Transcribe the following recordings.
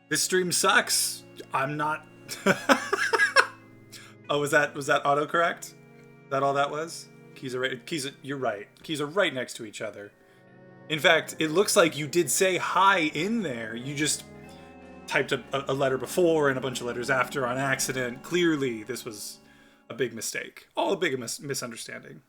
This stream sucks. I'm not. Oh, was that autocorrect? Is that all that was? You're right. Keys are right next to each other. In fact, it looks like you did say hi in there. You just typed a letter before and a bunch of letters after on accident. Clearly, this was a big mistake. All a big misunderstanding.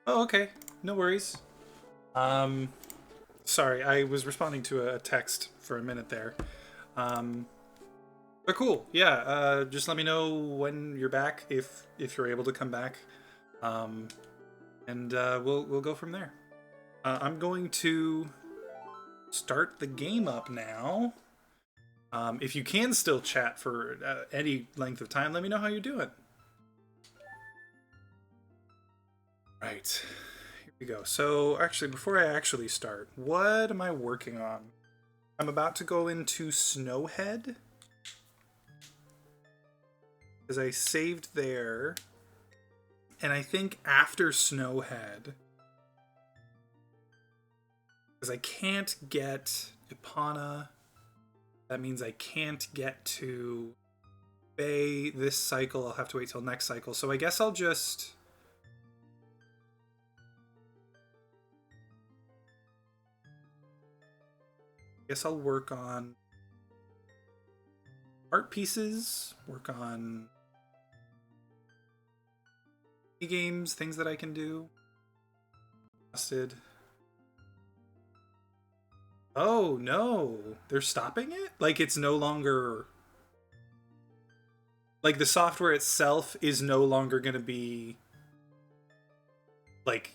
Oh, okay. No worries. Um, Sorry, I was responding to a text for a minute there. Um, but cool. Yeah. Just let me know when you're back, if you're able to come back, um, and we'll go from there. I'm going to start the game up now. If you can still chat for any length of time, let me know how you're doing. Right. Here we go. So, actually, before I actually start, what am I working on? I'm about to go into Snowhead. Because I saved there. And I think after Snowhead, because I can't get Ipana, that means I can't get to Bay this cycle. I'll have to wait till next cycle. So I guess I'll just... I'll work on art pieces, work on games, things that I can do. Busted. Oh no, they're stopping it? Like it's no longer... Like the software itself is no longer going to be... Like,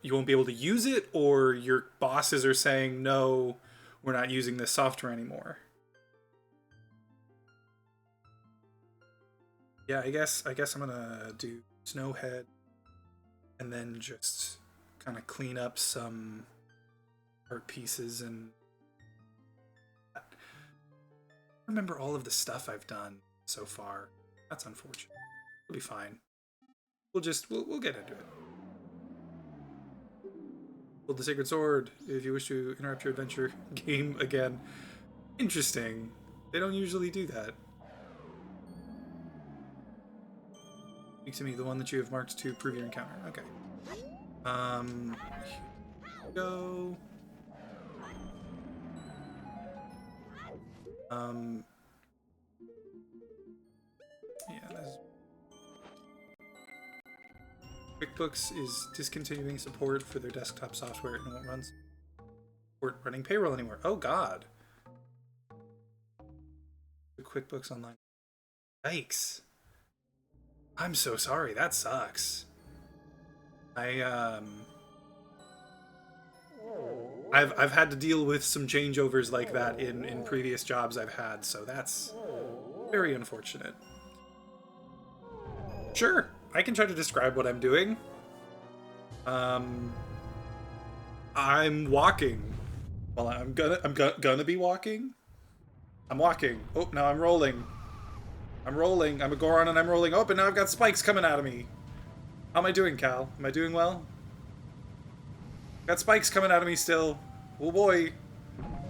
you won't be able to use it, or your bosses are saying, no, we're not using this software anymore. Yeah, I guess I'm gonna do Snowhead and then just kind of clean up some art pieces and remember all of the stuff I've done so far. That's unfortunate. It'll be fine. We'll get into it. Hold the Sacred Sword if you wish to interrupt your adventure game again. Interesting. They don't usually do that. Speak to me, the one that you have marked to prove your encounter. Okay. Here we go. Yeah, that's... QuickBooks is discontinuing support for their desktop software and won't run support running payroll anymore. Oh god. The QuickBooks Online. Yikes. I'm so sorry. That sucks. I've had to deal with some changeovers like that in previous jobs I've had, so that's Very unfortunate. Sure, I can try to describe what I'm doing. I'm walking. Well, I'm gonna be walking. I'm walking. Oh, now I'm rolling. I'm rolling. I'm a Goron and I'm rolling. Oh, but now I've got spikes coming out of me. How am I doing, Cal? Am I doing well? Got spikes coming out of me still. Oh boy.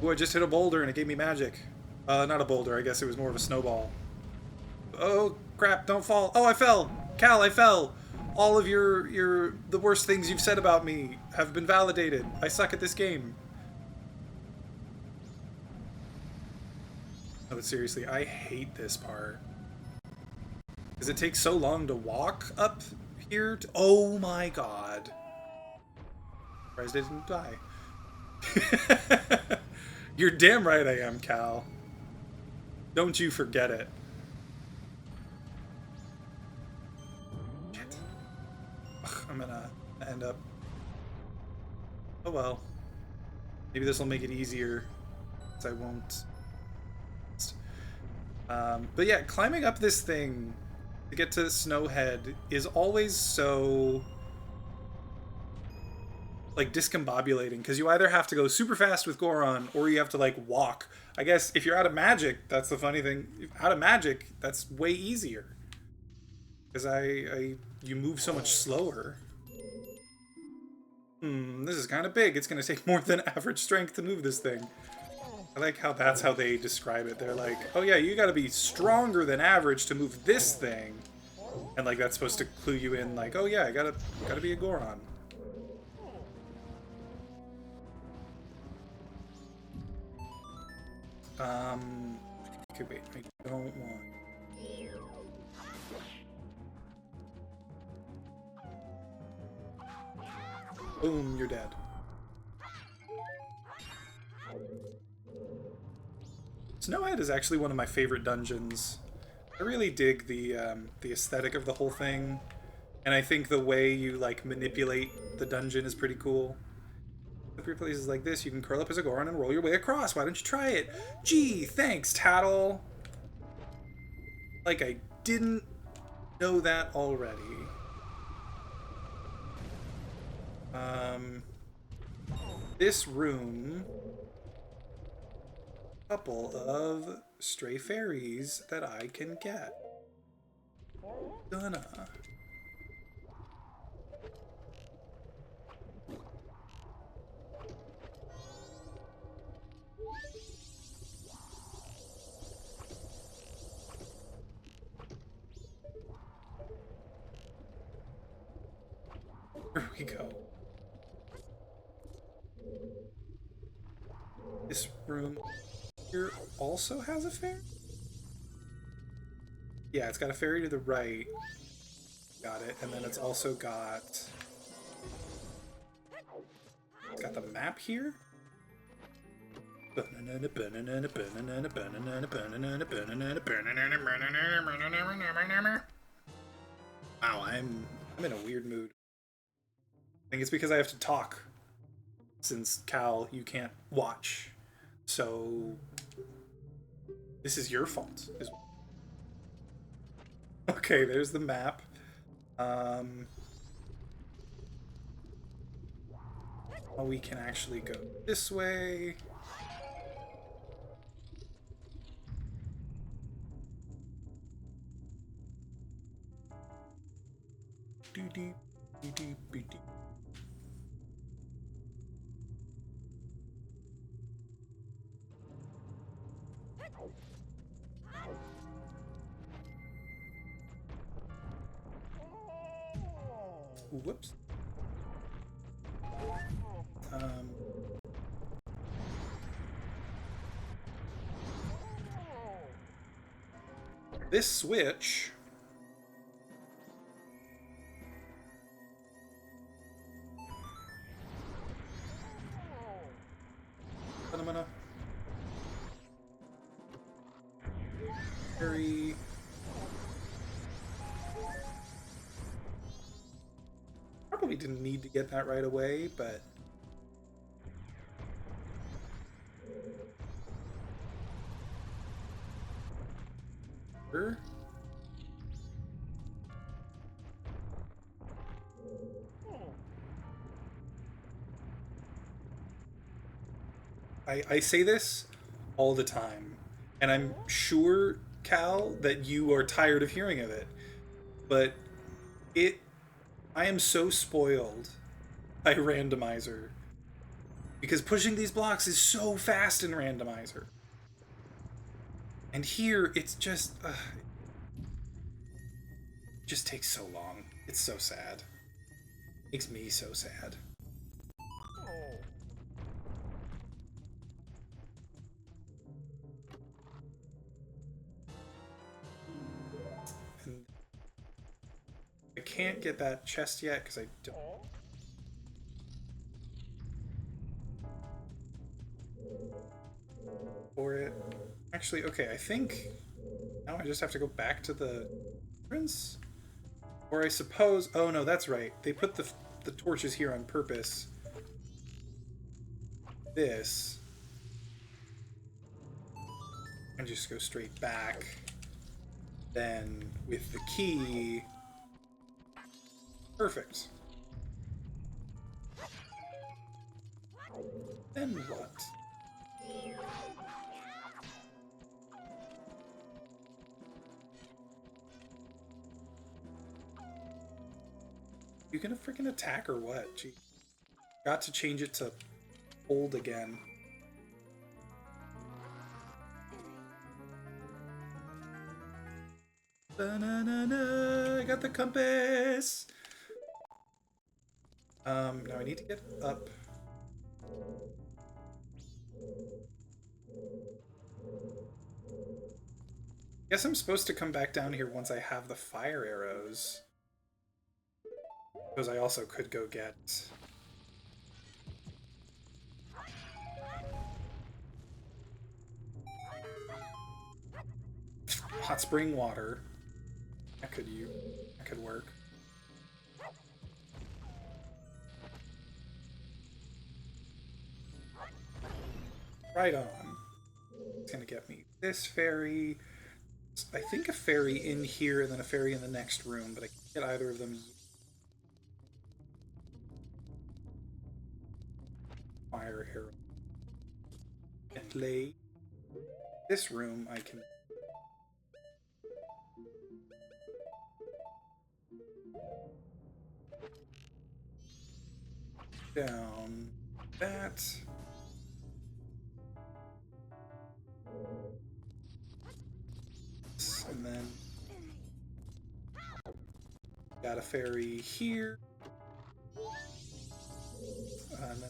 Ooh, I just hit a boulder and it gave me magic. Not a boulder. I guess it was more of a snowball. Oh, crap. Don't fall. Oh, I fell. Cal, I fell. All of the worst things you've said about me have been validated. I suck at this game. No, but seriously, I hate this part. Because it takes so long to walk up here. Oh my god. Surprised I didn't die. You're damn right I am, Cal. Don't you forget it. Shit. Ugh, I'm gonna end up... Oh well. Maybe this will make it easier. Because I won't... but yeah, climbing up this thing to get to Snowhead is always so... like discombobulating, because you either have to go super fast with Goron or you have to like walk. I guess if you're out of magic, that's the funny thing. Out of magic, that's way easier, because you move so much slower. This is kind of big. It's gonna take more than average strength to move this thing. I like how that's how they describe it. They're like, oh yeah, you gotta be stronger than average to move this thing, and like that's supposed to clue you in, like, oh yeah, I gotta be a Goron. Okay, wait, I don't want... Boom, you're dead. Snowhead is actually one of my favorite dungeons. I really dig the aesthetic of the whole thing, and I think the way you, like, manipulate the dungeon is pretty cool. For places like this, you can curl up as a Goron and roll your way across. Why don't you try it? Gee, thanks, Tattle. Like I didn't know that already. This room, couple of stray fairies that I can get. Gonna. Here we go. This room here also has a fairy? Yeah, it's got a fairy to the right. Got it. And then it's also got... It's got the map here? Wow, I'm in a weird mood. I think it's because I have to talk. Since, Cal, you can't watch. So... This is your fault. Okay, there's the map. Oh, we can actually go this way. Whoops. This switch... Phenomena. Very... Probably didn't need to get that right away, but... here. I say this all the time, and I'm sure, Cal, that you are tired of hearing of it, but I am so spoiled by randomizer because pushing these blocks is so fast in randomizer. And here, it's it just takes so long. It's so sad. Makes me so sad. And I can't get that chest yet because I don't. For it. Actually, okay, I think now I just have to go back to the entrance. Or I suppose, oh no, that's right. They put the torches here on purpose. This. And just go straight back. Then with the key. Perfect. Then what? You gonna freaking attack or what? Gee. Got to change it to hold again. Ba-na-na-na, I got the compass! Now I need to get up. Guess I'm supposed to come back down here once I have the fire arrows. Because I also could go get... hot spring water. That could work. Right on. It's gonna get me this fairy. I think a fairy in here and then a fairy in the next room, but I can't get either of them yet. Fire arrow. And lay this room I can down that. And then got a fairy here. And then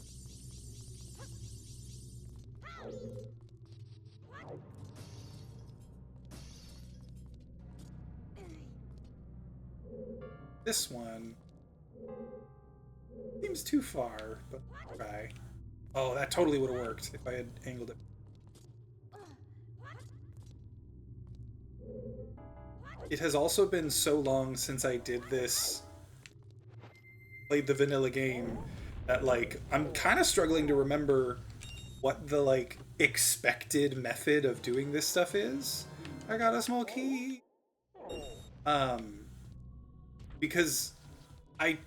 this one seems too far, but I'll try. Oh, that totally would have worked if I had angled it. It has also been so long since I did this, played the vanilla game, that, like, I'm kind of struggling to remember what the, like, expected method of doing this stuff is. I got a small key. Because I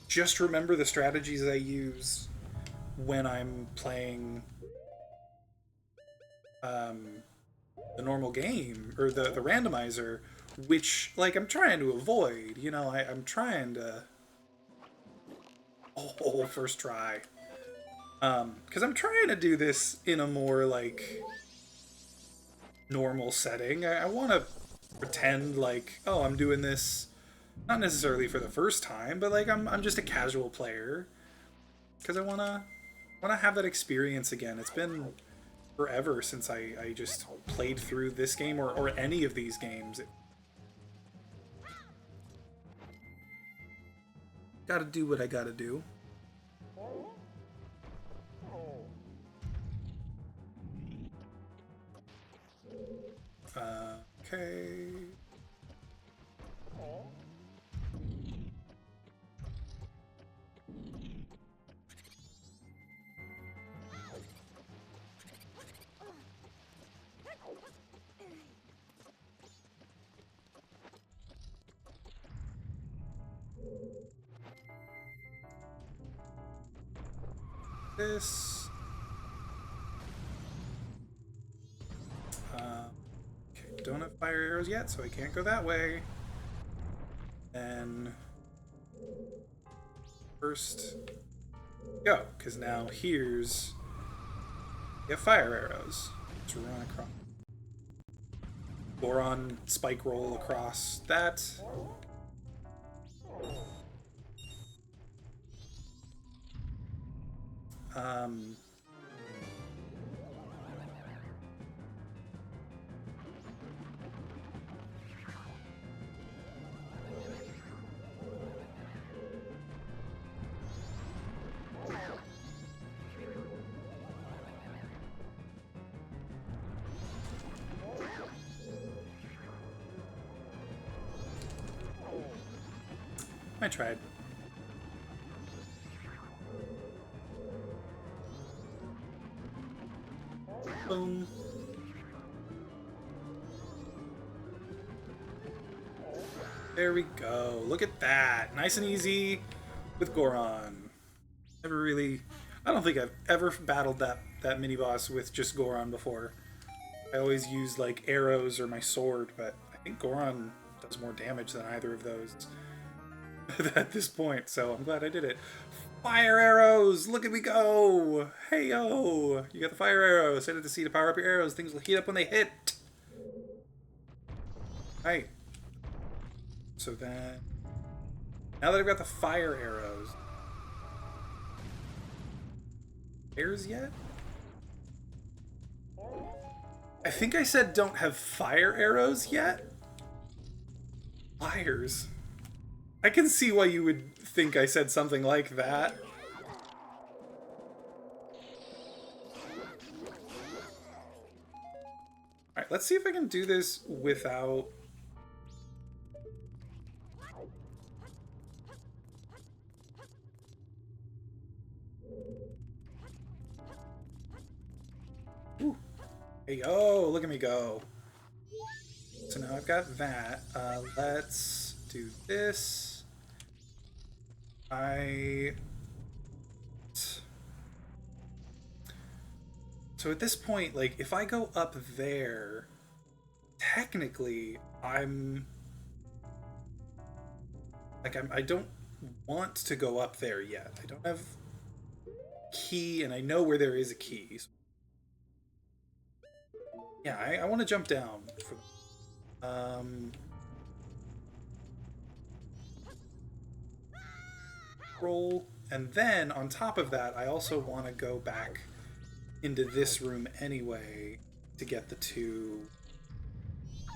just remember the strategies I use when I'm playing the normal game, or the randomizer, which, like, I'm trying to avoid, you know, I'm trying to... Oh, first try. Because I'm trying to do this in a more, like, normal setting. I want to pretend like, oh, I'm doing this not necessarily for the first time, but, like, I'm just a casual player. Because I want to have that experience again. It's been forever since I just played through this game or any of these games. Gotta do what I gotta do. Okay. this. Okay, don't have fire arrows yet, so I can't go that way. And first go, because now here's you have fire arrows. Let's run across. Goron spike roll across that. I tried. Boom. There we go. Look at that. Nice and easy with Goron. Never really... I don't think I've ever battled that mini-boss with just Goron before. I always use, like, arrows or my sword, but I think Goron does more damage than either of those at this point, so I'm glad I did it. Fire arrows! Look at me go! Hey yo! You got the fire arrows. Set it to C to power up your arrows. Things will heat up when they hit. Right. So then, now that I've got the fire arrows, fires yet? I think I said don't have fire arrows yet. Fires. I can see why you would think I said something like that. Alright, let's see if I can do this without... Ooh. Hey, yo, look at me go. So now I've got that. Let's do this. So at this point, like, if I go up there, technically, I don't want to go up there yet. I don't have key, and I know where there is a key. So yeah, I want to jump down for roll, and then on top of that, I also want to go back into this room anyway to get the 2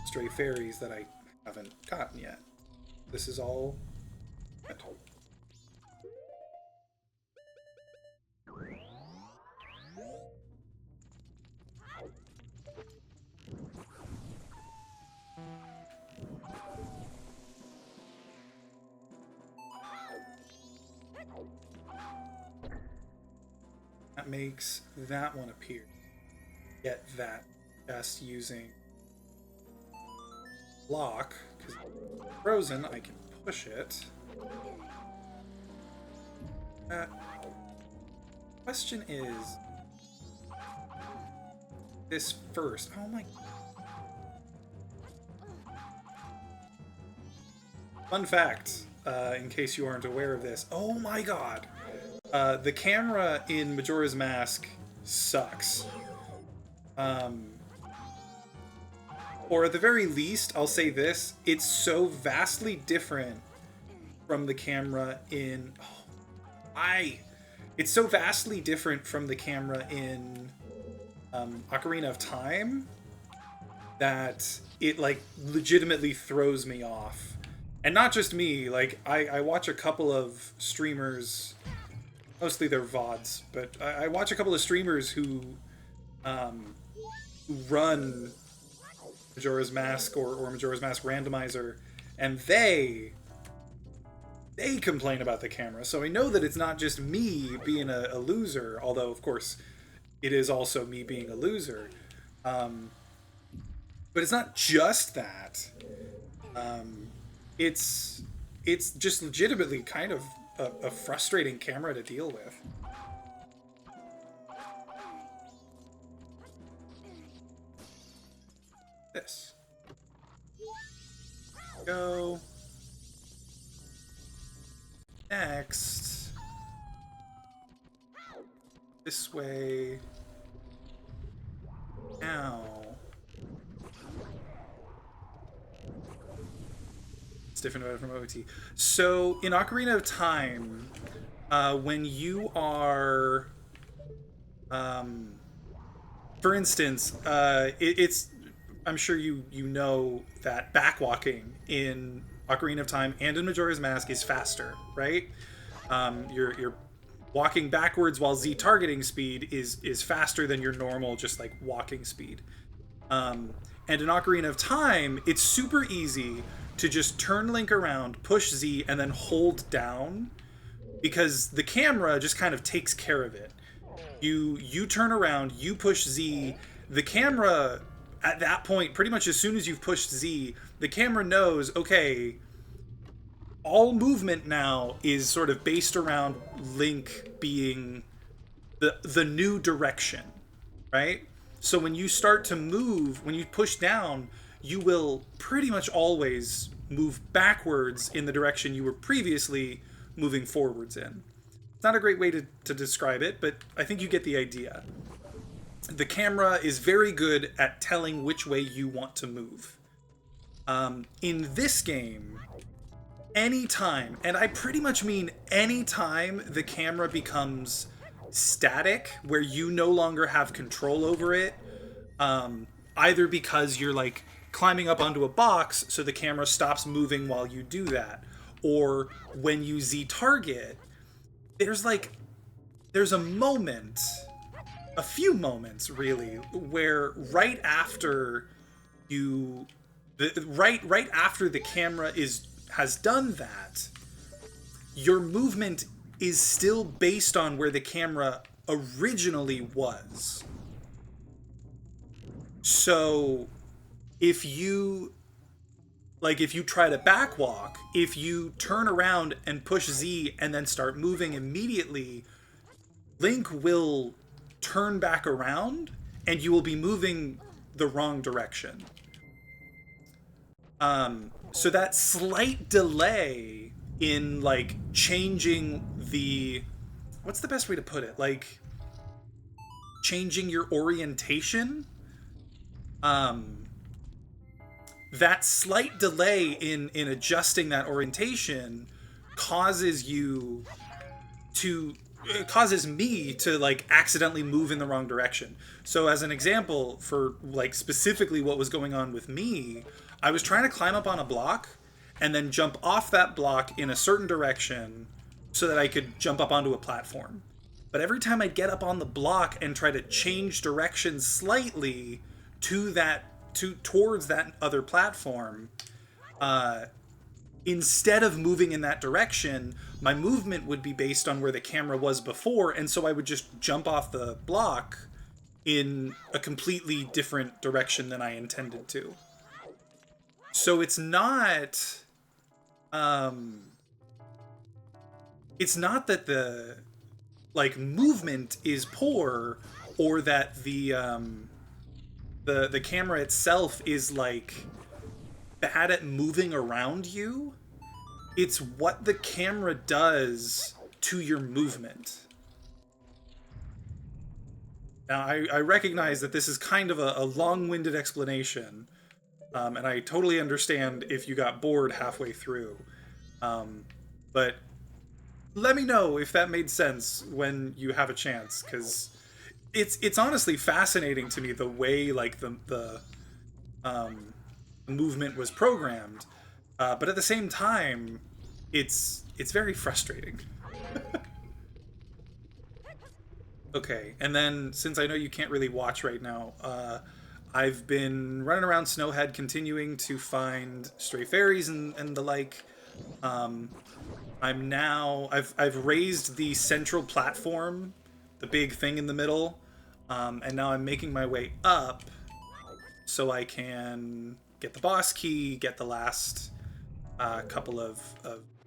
stray fairies that I haven't gotten yet. This is all mental. That makes that one appear. Get that just using block, because it's frozen, I can push it. Question is this first. Oh my. Fun fact, in case you aren't aware of this. Oh my god. The camera in Majora's Mask sucks. Or at the very least, I'll say this, it's so vastly different from the camera in... It's so vastly different from the camera in Ocarina of Time that it, like, legitimately throws me off. And not just me, like, I watch a couple of streamers... Mostly they're VODs, but I watch a couple of streamers who run Majora's Mask or Majora's Mask Randomizer, and they complain about the camera. So I know that it's not just me being a loser, although of course it is also me being a loser. But it's not just that. It's just legitimately kind of a frustrating camera to deal with. this. Go. Next. This way. Now. It's different about it from OT. So in Ocarina of Time, when you are, for instance, it's I'm sure you know that backwalking in Ocarina of Time and in Majora's Mask is faster, right? You're walking backwards while Z targeting speed is faster than your normal just like walking speed. And in Ocarina of Time, it's super easy to just turn Link around, push Z, and then hold down because the camera just kind of takes care of it. You turn around, you push Z, the camera at that point, pretty much as soon as you've pushed Z, the camera knows, okay, all movement now is sort of based around Link being the new direction, right? So when you start to move, when you push down, you will pretty much always move backwards in the direction you were previously moving forwards in. It's not a great way to describe it, but I think you get the idea. The camera is very good at telling which way you want to move. In this game, anytime, and I pretty much mean anytime the camera becomes static, where you no longer have control over it, either because you're like climbing up onto a box so the camera stops moving while you do that, or when you Z target, there's a moment, a few moments really, where right after the camera has done that, your movement is still based on where the camera originally was. So if you try to backwalk, if you turn around and push Z and then start moving immediately, Link will turn back around and you will be moving the wrong direction. So that slight delay in like changing what's the best way to put it? Like changing your orientation. That slight delay in adjusting that orientation causes me to like accidentally move in the wrong direction. So as an example, for like specifically what was going on with me, I was trying to climb up on a block and then jump off that block in a certain direction so that I could jump up onto a platform. But every time I'd get up on the block and try to change direction slightly towards that other platform, instead of moving in that direction, my movement would be based on where the camera was before, and so I would just jump off the block in a completely different direction than I intended to. So it's not that the like movement is poor, or that the camera itself is like bad at moving around you. It's what the camera does to your movement. Now, I recognize that this is kind of a long-winded explanation, and I totally understand if you got bored halfway through. But let me know if that made sense when you have a chance, because it's honestly fascinating to me the way like the movement was programmed, but at the same time, it's very frustrating. Okay, and then since I know you can't really watch right now, I've been running around Snowhead continuing to find stray fairies and the like. I've raised the central platform, the big thing in the middle, and now I'm making my way up so I can get the boss key, get the last couple of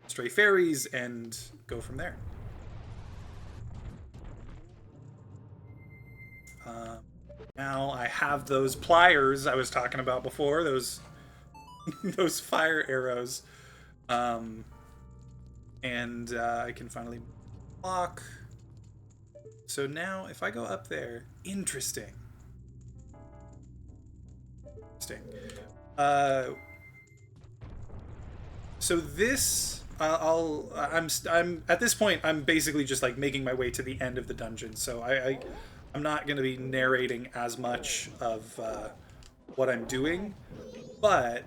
stray fairies, and go from there. Now I have those pliers I was talking about before, those those fire arrows. Um, and I can finally block. So now if I go up there, interesting. Interesting. So this I'm at this point I'm basically just like making my way to the end of the dungeon. So I'm not going to be narrating as much of what I'm doing, but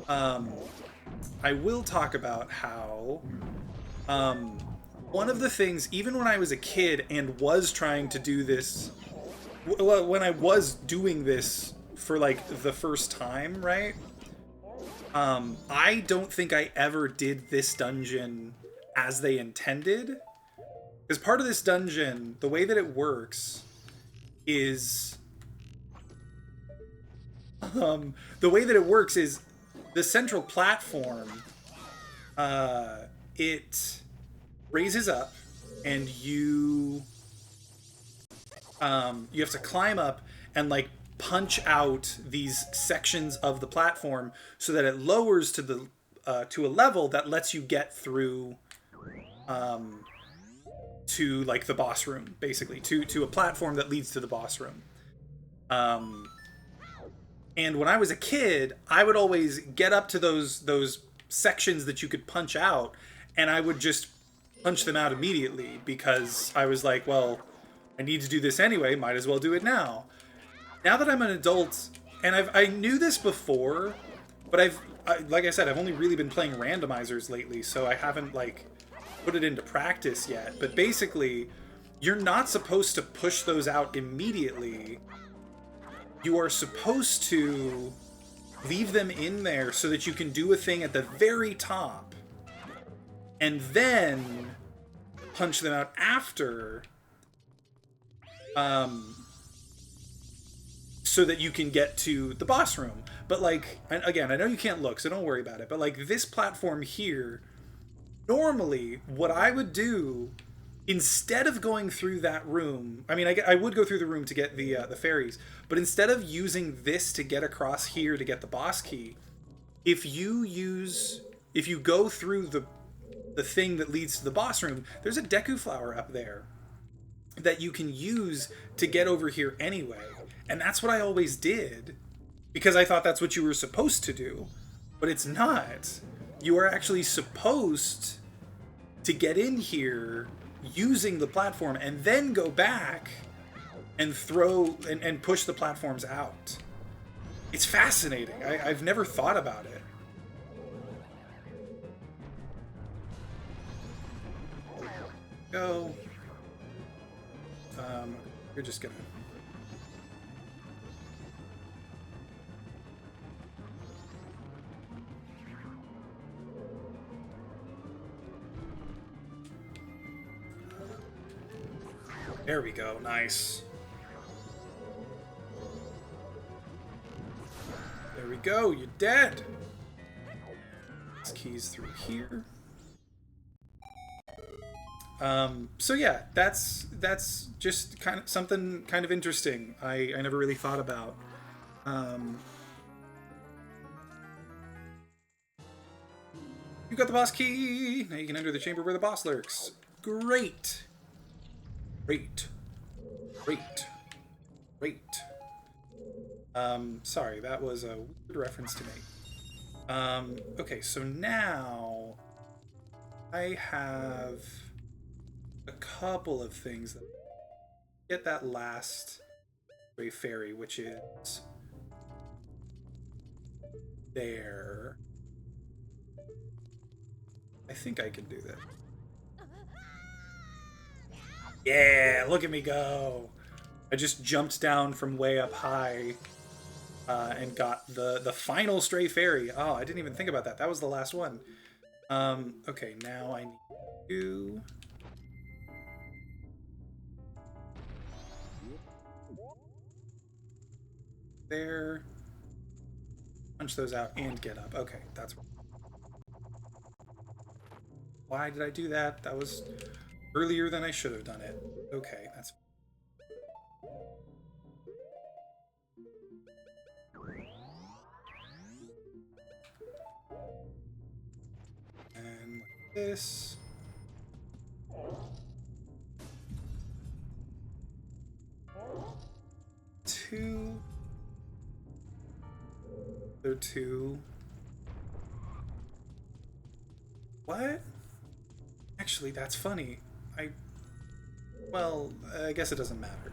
I will talk about how one of the things, even when I was a kid and was trying to do this, when I was doing this for like the first time, right? I don't think I ever did this dungeon as they intended. Because part of this dungeon, the way that it works is... the way that it works is the central platform, it raises up and you have to climb up and like punch out these sections of the platform so that it lowers to the to a level that lets you get through to like the boss room, basically to a platform that leads to the boss room. And when I was a kid, I would always get up to those sections that you could punch out, and I would just punch them out immediately because I was like, well, I need to do this anyway, might as well do it now. Now that I'm an adult, and I knew this before, but like I said, I've only really been playing randomizers lately, so I haven't like put it into practice yet. But basically, you're not supposed to push those out immediately. You are supposed to leave them in there so that you can do a thing at the very top, and then punch them out after. So that you can get to the boss room. But like, again, I know you can't look, so don't worry about it. But like this platform here, normally what I would do instead of going through that room, I mean, I would go through the room to get the fairies, but instead of using this to get across here to get the boss key, if you go through the thing that leads to the boss room, there's a Deku flower up there that you can use to get over here anyway. And that's what I always did, because I thought that's what you were supposed to do. But it's not. You are actually supposed to get in here using the platform and then go back and throw and push the platforms out. It's fascinating. I've never thought about it. Go. You're just gonna... There we go, nice. There we go, you're dead. This key's through here. So yeah, that's just kind of something kind of interesting. I never really thought about. You got the boss key. Now you can enter the chamber where the boss lurks. Great. Great. Great. Great. Sorry, that was a weird reference to make. Okay, so now I have a couple of things that get that last Gray Fairy, which is there. I think I can do that. Yeah, look at me go. I just jumped down from way up high and got the final Stray Fairy. Oh, I didn't even think about that. That was the last one. Okay, now I need to... There. Punch those out and get up. Okay, that's... Why did I do that? That was earlier than I should have done it. Okay, that's... this. Two. They're two. What? Actually, that's funny. Well, I guess it doesn't matter.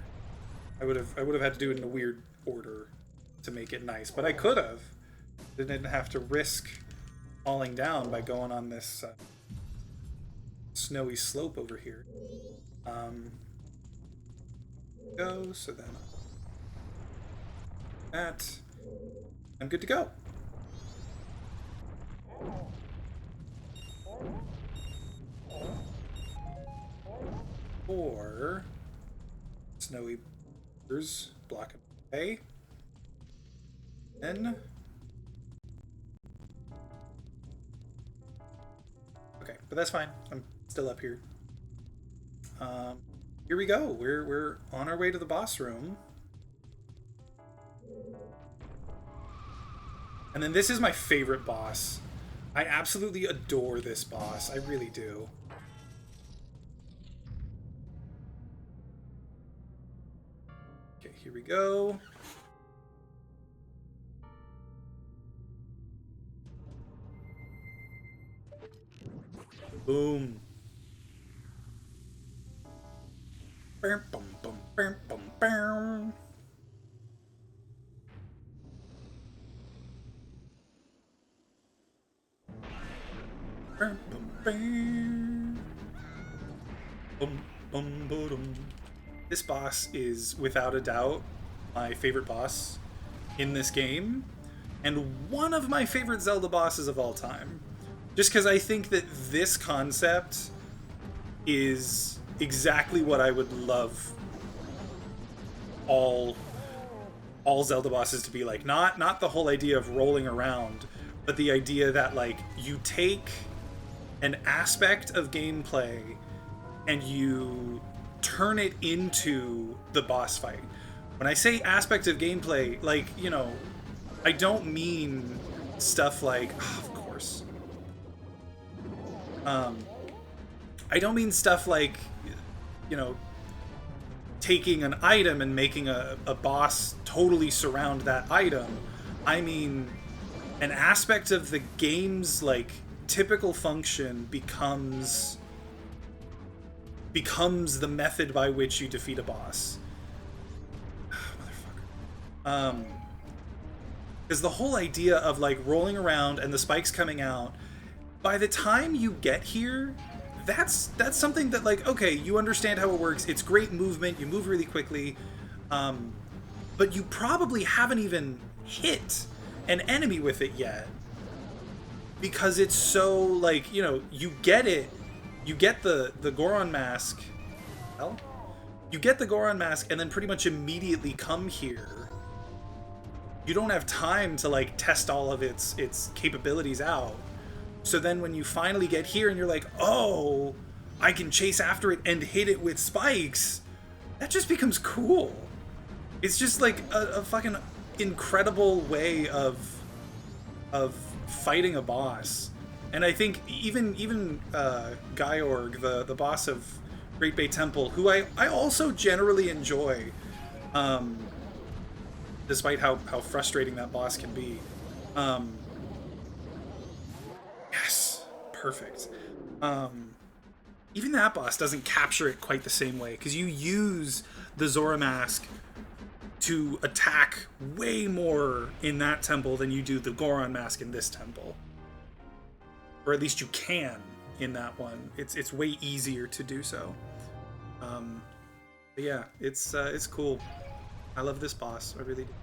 I would have had to do it in a weird order to make it nice, but I could have. Didn't have to risk falling down by going on this snowy slope over here. Go, so then that I'm good to go. Or snowy borders block it away. Then okay, but that's fine. I'm still up here. Here we go. We're on our way to the boss room. And then this is my favorite boss. I absolutely adore this boss. I really do. Okay, here we go. Boom. Bum, bum, bum, bum, bum, bum. Bum, bum, bum. Bum, bum, ba-dum. This boss is, without a doubt, my favorite boss in this game, and one of my favorite Zelda bosses of all time. Just because I think that this concept is exactly what I would love all Zelda bosses to be like. Not the whole idea of rolling around, but the idea that like you take an aspect of gameplay and you turn it into the boss fight. When I say aspect of gameplay, like, you know, I don't mean stuff like, oh, of course. I don't mean stuff like, you know, taking an item and making a boss totally surround that item. I mean, an aspect of the game's, like, typical function becomes the method by which you defeat a boss. Motherfucker. Because the whole idea of, like, rolling around and the spikes coming out, by the time you get here, that's something that, like, okay, you understand how it works. It's great movement. You move really quickly. But you probably haven't even hit an enemy with it yet. Because it's so, like, you know, you get it. You get the Goron mask. Well, you get the Goron mask and then pretty much immediately come here. You don't have time to, like, test all of its capabilities out. So then when you finally get here and you're like, oh, I can chase after it and hit it with spikes, that just becomes cool. It's just like a fucking incredible way of fighting a boss. And I think even Gyorg, the boss of Great Bay Temple, who I also generally enjoy, despite how frustrating that boss can be. Yes, perfect. Even that boss doesn't capture it quite the same way, because you use the Zora mask to attack way more in that temple than you do the Goron mask in this temple. Or at least you can in that one. It's way easier to do so. But yeah, it's cool. I love this boss. I really do.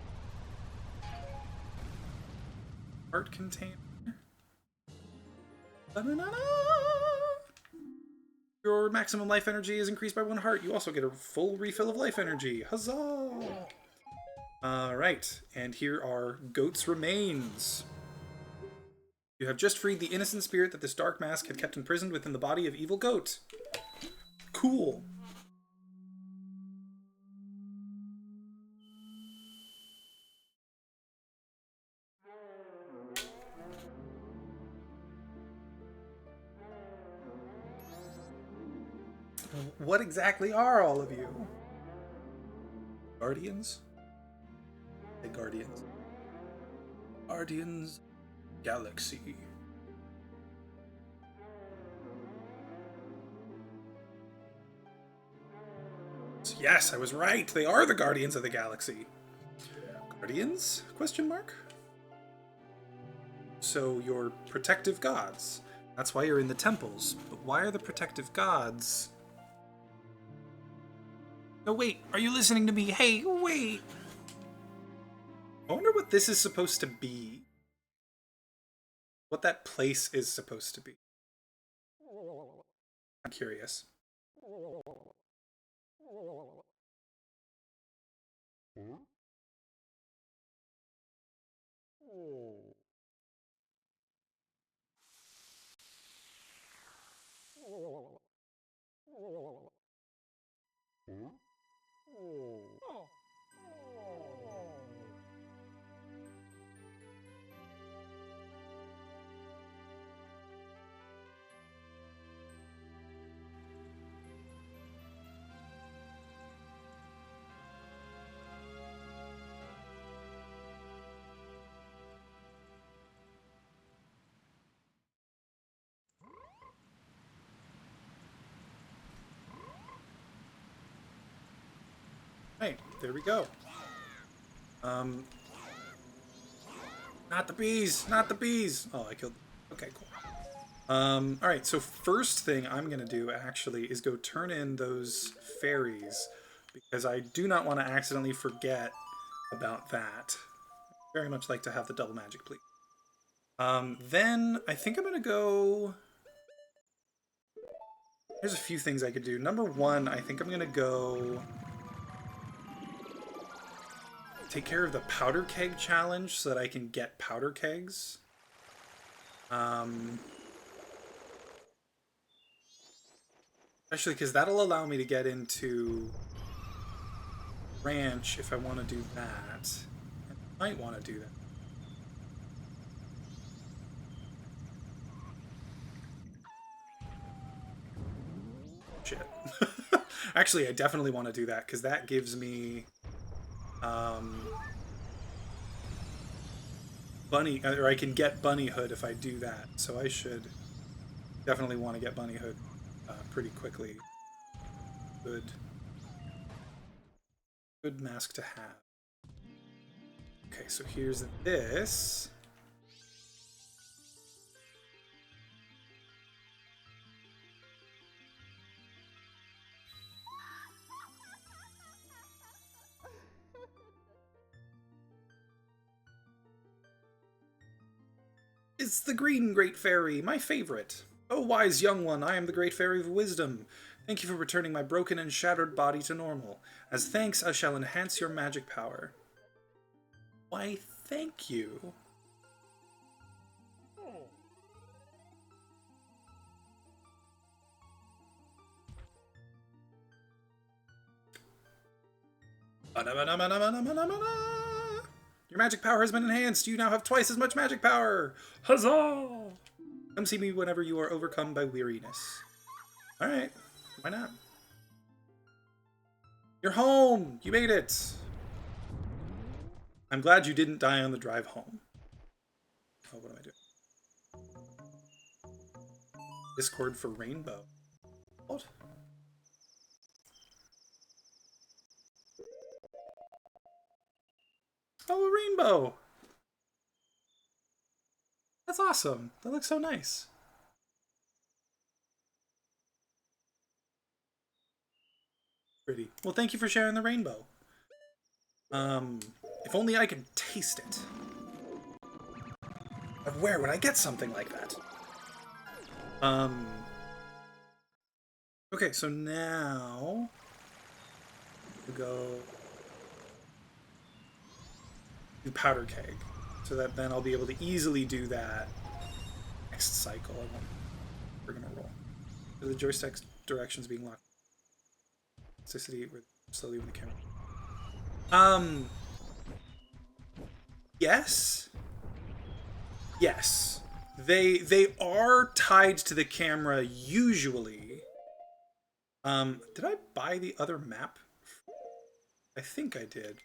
Art container. Ba-na-na-na! Your maximum life energy is increased by 1 heart. You also get a full refill of life energy. Huzzah! Alright, and here are Goat's remains. You have just freed the innocent spirit that this dark mask had kept imprisoned within the body of evil Goat. Cool. What exactly are all of you? Guardians? The Guardians. Guardians Galaxy. Yes, I was right. They are the Guardians of the Galaxy. Guardians? Question mark? So you're protective gods. That's why you're in the temples. But why are the protective gods? No, wait. Are you listening to me? Hey, wait. I wonder what this is supposed to be. What that place is supposed to be. I'm curious. Hey, there we go. Not the bees! Not the bees! Oh, I killed them. Okay, cool. Alright, so first thing I'm gonna do, actually, is go turn in those fairies, because I do not want to accidentally forget about that. I'd very much like to have the double magic, please. Then, I think I'm gonna go... There's a few things I could do. Number one, I think I'm gonna go... take care of the powder keg challenge so that I can get powder kegs. Actually, because that'll allow me to get into ranch if I want to do that. I might want to do that. Shit. Actually, I definitely want to do that because that gives me bunny, or I can get bunnyhood if I do that. So I should definitely want to get bunnyhood pretty quickly. Good mask to have. Okay, so here's this. It's the green great fairy, my favorite. Oh, wise young one, I am the great fairy of wisdom. Thank you for returning my broken and shattered body to normal. As thanks, I shall enhance your magic power. Why, thank you. Your magic power has been enhanced. You now have twice as much magic power. Huzzah! Come see me whenever you are overcome by weariness. Alright, why not? You're home! You made it! I'm glad you didn't die on the drive home. Oh, what am I doing? Discord for Rainbow. What? Oh, a rainbow! That's awesome. That looks so nice. Pretty. Well, thank you for sharing the rainbow. If only I could taste it. But where would I get something like that? Okay, so now we go do powder keg, so that then I'll be able to easily do that next cycle. We're gonna roll. So the joystick directions being locked. Toxicity with slowly with the camera. Yes. Yes. They are tied to the camera usually. Did I buy the other map? I think I did.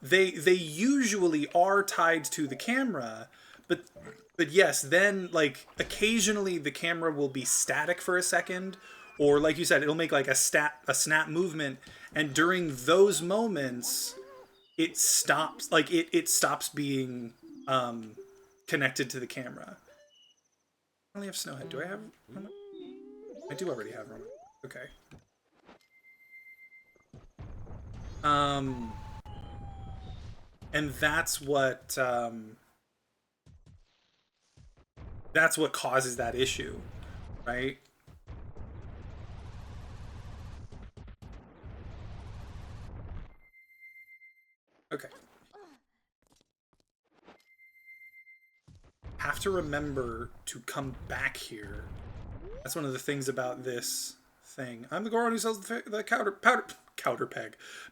They usually are tied to the camera, but yes, then like occasionally the camera will be static for a second, or like you said, it'll make like a snap movement, and during those moments, it stops it stops being connected to the camera. I only have Snowhead. Do I have Roman? I do already have Roman. Okay. Um, and that's what causes that issue, right? Okay. Have to remember to come back here. That's one of the things about this thing. I'm the Goron who sells the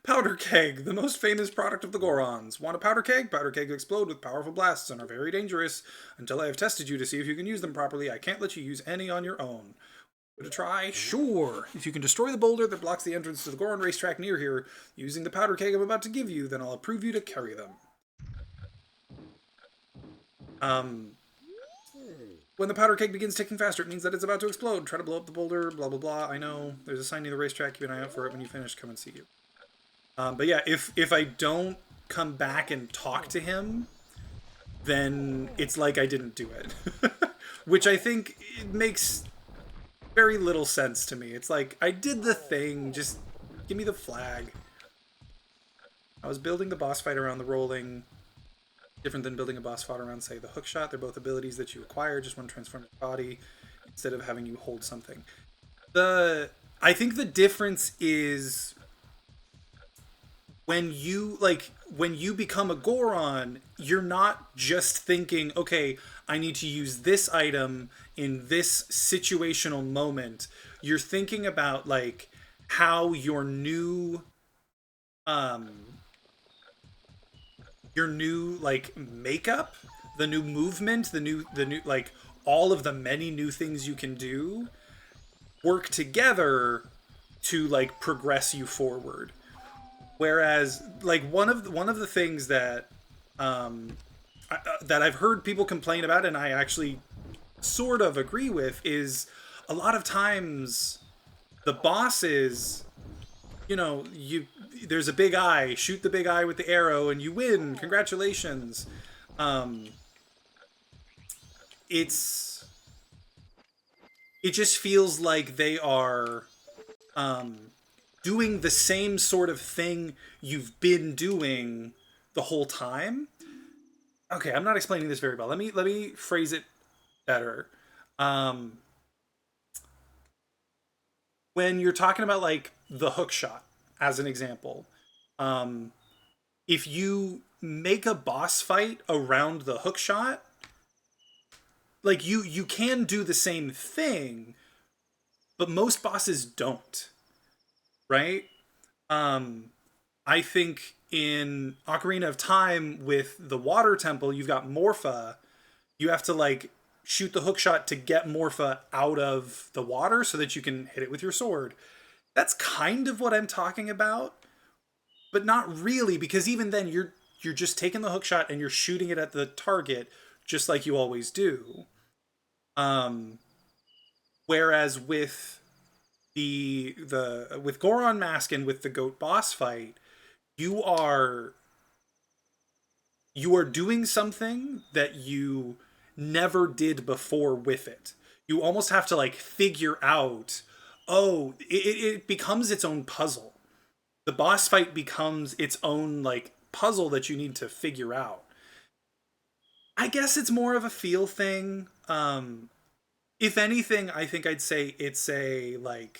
powder keg, the most famous product of the Gorons. Want a powder keg? Powder keg explode with powerful blasts and are very dangerous. Until I have tested you to see if you can use them properly, I can't let you use any on your own. To try? Sure. If you can destroy the boulder that blocks the entrance to the Goron racetrack near here using the powder keg I'm about to give you, then I'll approve you to carry them. When the powder keg begins ticking faster, it means that it's about to explode. Try to blow up the boulder, blah, blah, blah. I know. There's a sign near the racetrack. Keep an eye out for it. When you finish, come and see you. But yeah, if I don't come back and talk to him, then it's like I didn't do it. Which I think it makes very little sense to me. It's like, I did the thing. Just give me the flag. I was building the boss fight around the rolling. Different than building a boss fight around, say, the hook shot. They're both abilities that you acquire. Just want to transform your body instead of having you hold something. I think the difference is when you become a Goron, you're not just thinking, okay, I need to use this item in this situational moment. You're thinking about like how your new like makeup, the new movement, the new like all of the many new things you can do work together to like progress you forward. Whereas like one of the things that that I've heard people complain about, and I actually sort of agree with, is a lot of times the bosses, you there's a big eye, shoot the big eye with the arrow, and you win. Congratulations. Um, it's it just feels like they are um, doing the same sort of thing you've been doing the whole time. Okay, I'm not explaining this very well. Let me phrase it better. Um, when you're talking about like the hook shot as an example, um, if you make a boss fight around the hook shot, like you can do the same thing, but most bosses don't, right? Um, I think in Ocarina of Time with the water temple, you've got Morpha. You have to like shoot the hook shot to get Morpha out of the water so that you can hit it with your sword. That's kind of what I'm talking about, but not really, because even then you're just taking the hook shot and you're shooting it at the target just like you always do. Um, whereas with Goron Mask and with the goat boss fight, you are you are doing something that you never did before with it. You almost have to like figure out, oh, it becomes its own puzzle. The boss fight becomes its own like puzzle that you need to figure out. I guess it's more of a feel thing. If anything, I think I'd say it's a like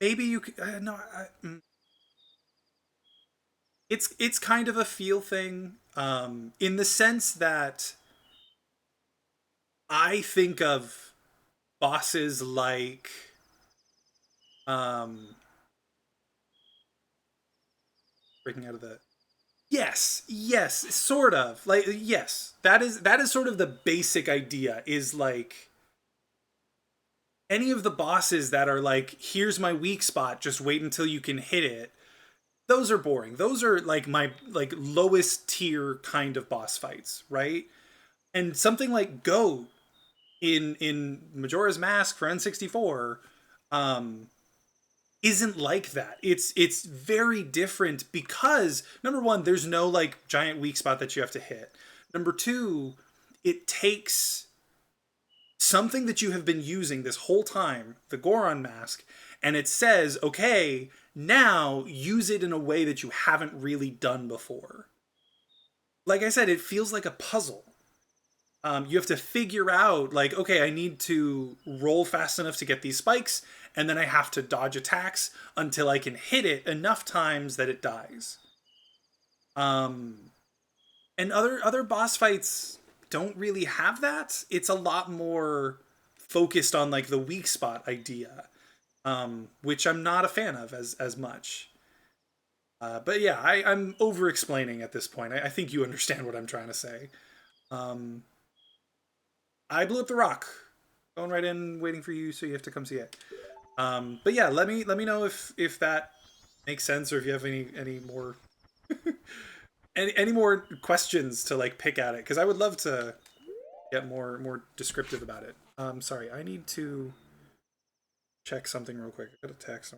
maybe you could no it's kind of a feel thing in the sense that I think of bosses like um breaking out of the Yes, yes, sort of. Like yes, that is sort of the basic idea is like any of the bosses that are like here's my weak spot, just wait until you can hit it. Those are boring. Those are like my like lowest tier kind of boss fights, right? And something like Go in Majora's Mask for N64 um isn't like that. It's very different because number one, there's no like giant weak spot that you have to hit. Number two, it takes something that you have been using this whole time, the Goron mask, and it says, okay, now use it in a way that you haven't really done before. Like I said, it feels like a puzzle. You have to figure out like okay, I need to roll fast enough to get these spikes, and then I have to dodge attacks until I can hit it enough times that it dies. um and other boss fights don't really have that. It's a lot more focused on like the weak spot idea, which I'm not a fan of as much. But yeah, I'm over explaining at this point. I think you understand what I'm trying to say. um I blew up the rock. Going right in, waiting for you, so you have to come see it. But yeah, let me know if that makes sense, or if you have any more any more questions to like pick at it, because I would love to get more descriptive about it. Sorry, I need to check something real quick. I got a text.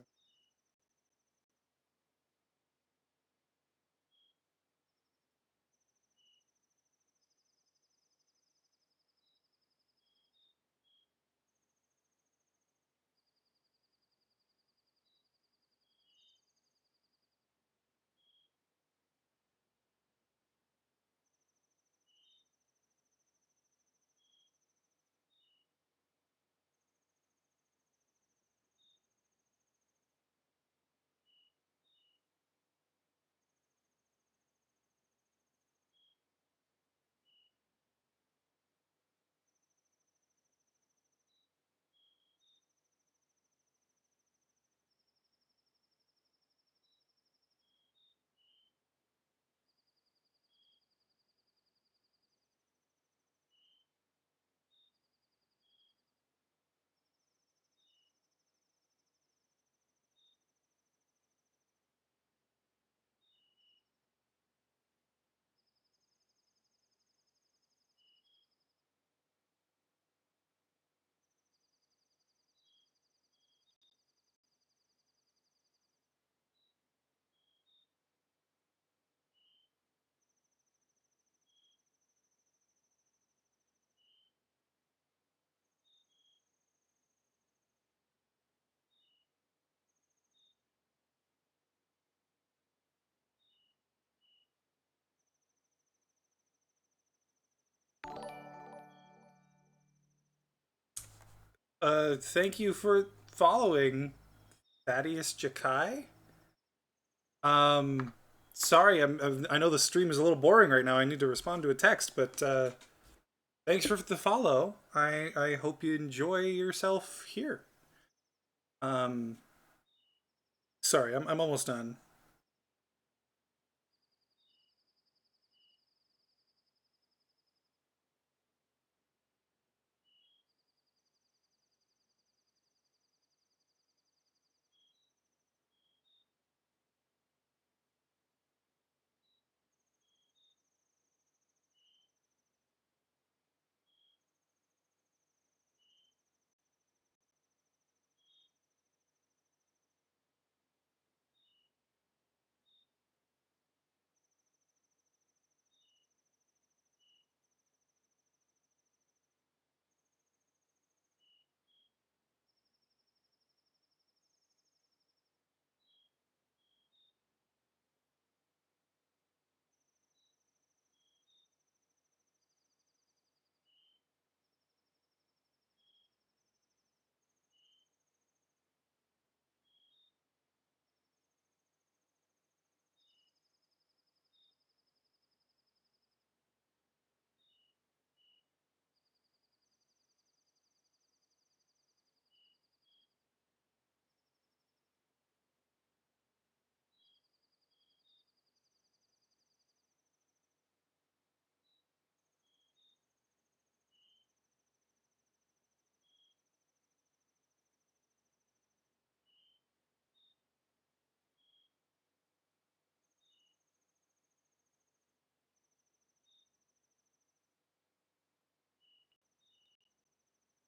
Thank you for following Thaddeus Jakai. Um, sorry, I know the stream is a little boring right now. I need to respond to a text, but thanks for the follow. I hope you enjoy yourself here. Um, sorry, I'm almost done.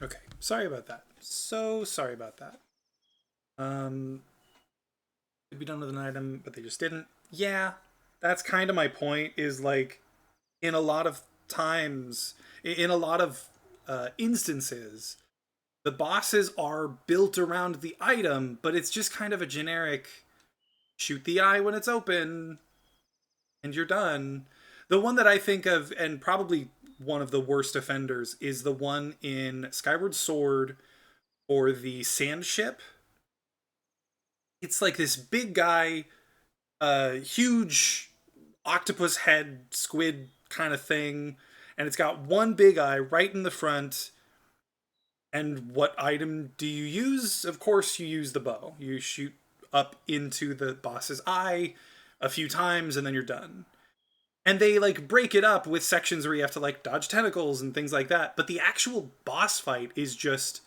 Okay, sorry about that. So sorry about that. Um, could be done with an item, but they just didn't. Yeah, that's kind of my point. Is like in a lot of times, in a lot of instances, the bosses are built around the item, but it's just kind of a generic shoot the eye when it's open and you're done. The one that I think of, and probably one of the worst offenders, is the one in Skyward Sword or the Sand Ship. It's like this big guy, huge octopus head, squid kind of thing, and it's got one big eye right in the front. And what item do you use? Of course, you use the bow. You shoot up into the boss's eye a few times, and then you're done. And they like break it up with sections where you have to like dodge tentacles and things like that. But the actual boss fight is just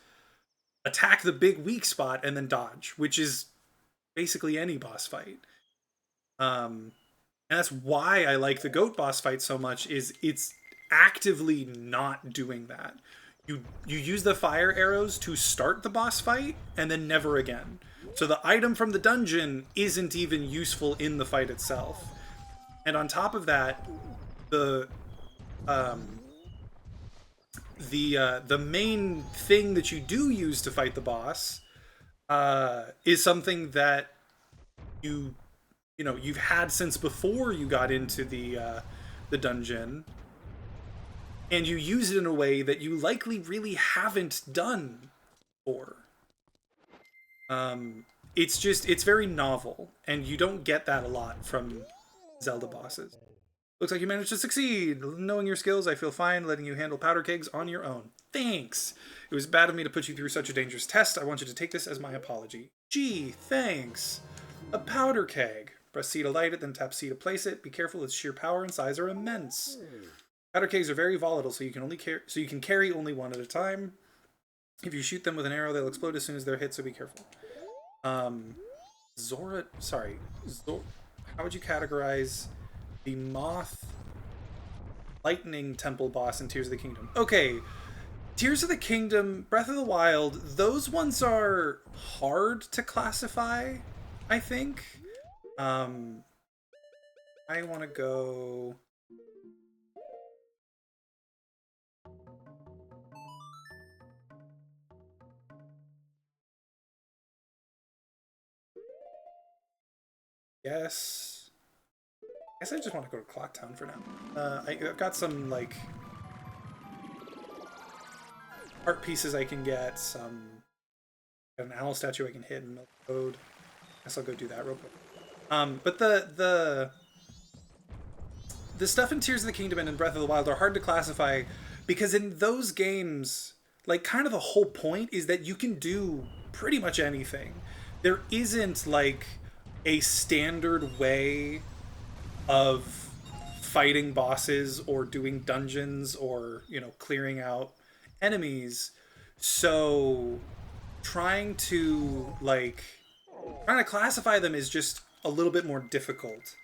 attack the big weak spot and then dodge, which is basically any boss fight. And that's why I like the goat boss fight so much. Is it's actively not doing that. You use the fire arrows to start the boss fight and then never again. So the item from the dungeon isn't even useful in the fight itself. And on top of that, the um, the main thing that you do use to fight the boss is something that you you've had since before you got into the dungeon, and you use it in a way that you likely really haven't done before. It's very novel, and you don't get that a lot from Zelda bosses. Looks like you managed to succeed. Knowing your skills, I feel fine letting you handle powder kegs on your own. Thanks. It was bad of me to put you through such a dangerous test. I want you to take this as my apology. Gee, thanks. A powder keg. Press C to light it, then tap C to place it. Be careful, its sheer power and size are immense. Powder kegs are very volatile, so you can carry only one at a time. If you shoot them with an arrow, they'll explode as soon as they're hit, so be careful. Zora, sorry, how would you categorize the Moth Lightning Temple boss in Tears of the Kingdom? Okay, Tears of the Kingdom, Breath of the Wild, those ones are hard to classify, I think. I want to go... Yes. I guess I just want to go to Clock Town for now. I've got some, like, art pieces I can get, an owl statue I can hit in Milk Road. I guess I'll go do that real quick. But the stuff in Tears of the Kingdom and in Breath of the Wild are hard to classify because in those games, like, kind of the whole point is that you can do pretty much anything. There isn't, like, a standard way of fighting bosses or doing dungeons or, clearing out enemies. So trying to classify them is just a little bit more difficult.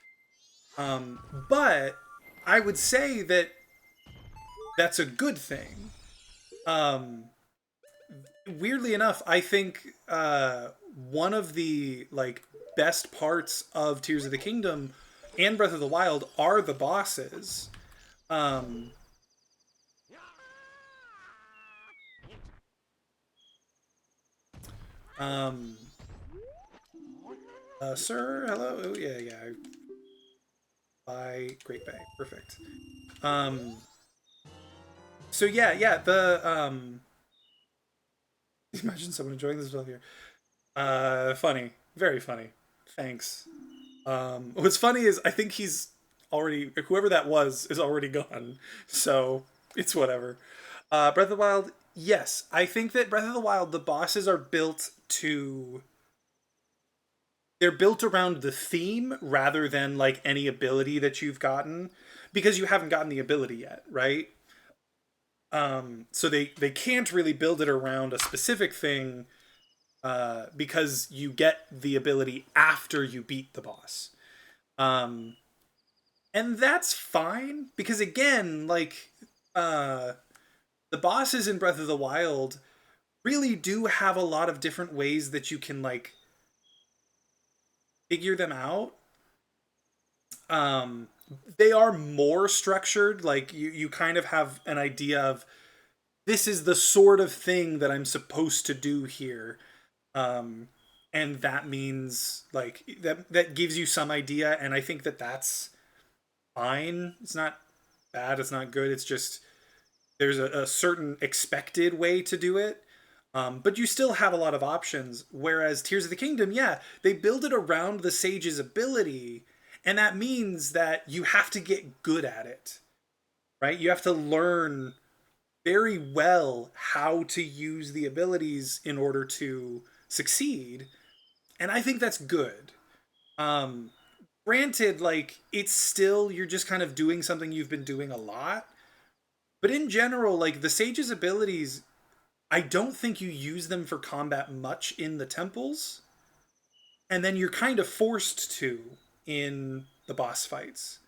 But I would say that that's a good thing. Weirdly enough, I think one of the best parts of Tears of the Kingdom and Breath of the Wild are the bosses. Um, um, Sir, hello. Oh, yeah, yeah. By Great Bay, perfect. Um, so yeah, yeah. Imagine someone enjoying this video here. Funny, very funny. Thanks. What's funny is I think he's already whoever that was is already gone, so it's whatever. Breath of the Wild, yes, I think that Breath of the Wild, the bosses are built to. They're built around the theme rather than like any ability that you've gotten, because you haven't gotten the ability yet, right? So they can't really build it around a specific thing because you get the ability after you beat the boss. Um, and that's fine because again, like uh, the bosses in Breath of the Wild really do have a lot of different ways that you can like figure them out. Um, they are more structured. Like you kind of have an idea of this is the sort of thing that I'm supposed to do here. Um, and that means like that gives you some idea, and I think that that's fine. It's not bad, it's not good, it's just there's a certain expected way to do it. But you still have a lot of options. Whereas Tears of the Kingdom, yeah, they build it around the sage's ability, and that means that you have to get good at it, right? You have to learn very well how to use the abilities in order to succeed, and I think that's good. Um, Granted, like it's still you're just kind of doing something you've been doing a lot, but in general, like the sage's abilities, I don't think you use them for combat much in the temples, and then you're kind of forced to in the boss fights.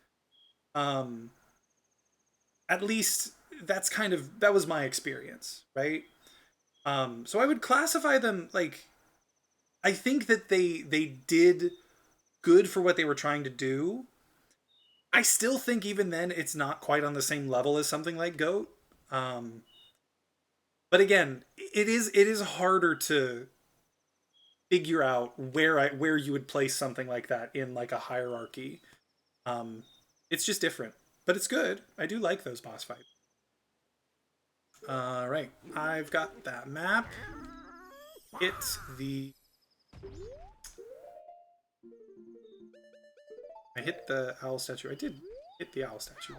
Um, at least that was my experience, right? So I would classify them like I think that they did good for what they were trying to do. I still think even then it's not quite on the same level as something like Goat. Um, but again, it is harder to figure out where you would place something like that in like a hierarchy. Um, it's just different, but it's good. I do like those boss fights. All right, I've got that map. It's the I hit the owl statue. I did hit the owl statue.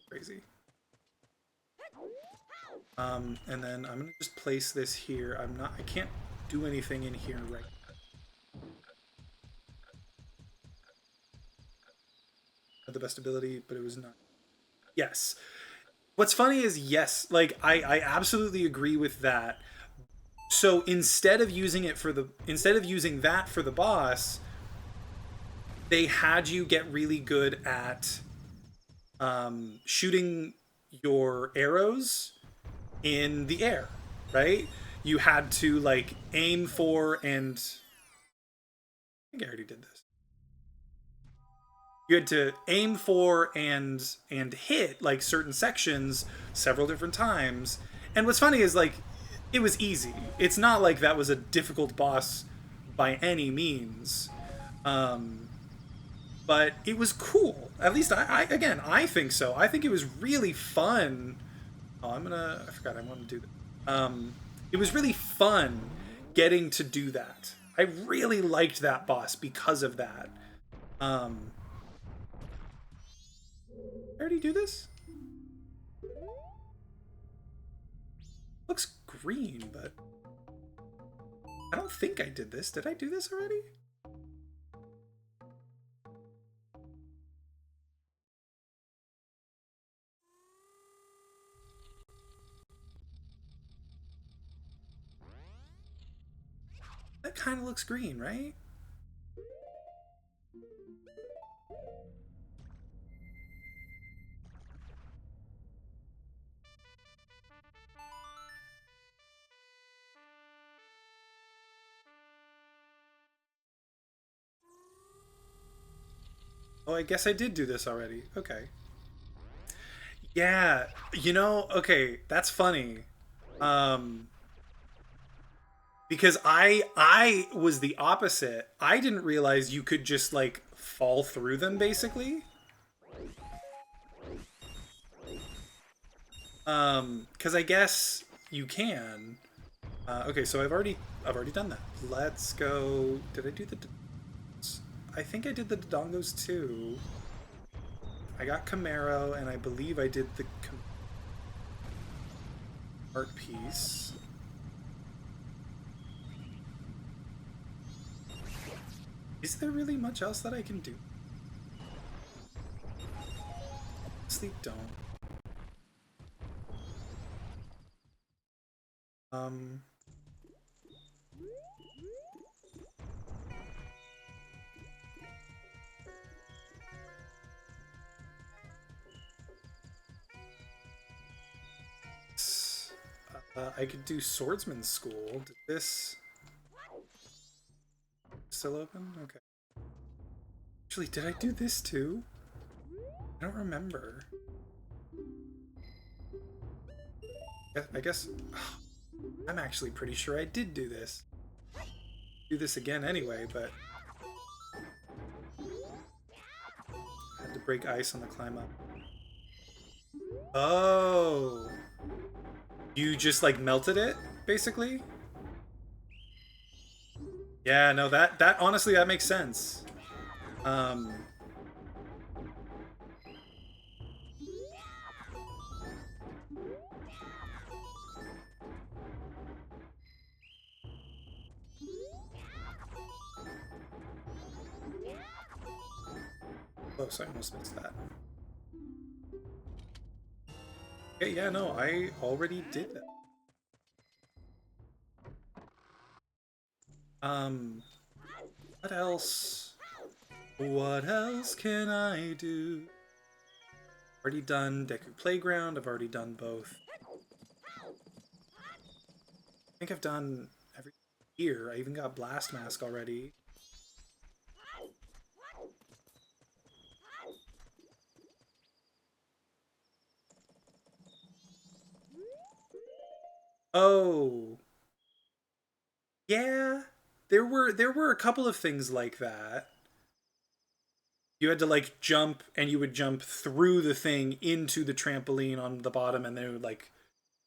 Crazy. And then I'm gonna just place this here. I can't do anything in here right now. Had the best ability, but it was not. Yes. What's funny is yes, like I absolutely agree with that. So instead of using that for the boss, they had you get really good at shooting your arrows in the air, right? You had to like aim for and I think I already did this. You had to aim for and hit like certain sections several different times. And what's funny is like it was easy. It's not like that was a difficult boss by any means. Um, but it was cool. At least I think so. I think it was really fun. Oh, I forgot I wanted to do that. It was really fun getting to do that. I really liked that boss because of that. Um, I already do this? Looks green, but I don't think I did this. Did I do this already? That kind of looks green, right? Oh, I guess I did do this already. Okay. Yeah, okay, that's funny. Um, because I was the opposite. I didn't realize you could just like fall through them basically. Because I guess you can. Okay, so I've already done that. Let's go. Did I do the? I think I did the Dodongos too. I got Camaro, and I believe I did the art piece. Is there really much else that I can do? Sleep don't. Um. I could do swordsman school. Did this still open? Okay. Actually, did I do this too? I don't remember. I guess I'm actually pretty sure I did do this. Do this again anyway, but had to break ice on the climb up. Oh, you just like melted it, basically? Yeah, no, that honestly that makes sense. Um, Close, I almost missed that. Okay, yeah, no, I already did that. What else? What else can I do? Already done Deku Playground, I've already done both. I think I've done every year. I even got Blast Mask already. Oh. Yeah. There were a couple of things like that. You had to like jump and you would jump through the thing into the trampoline on the bottom and then it would like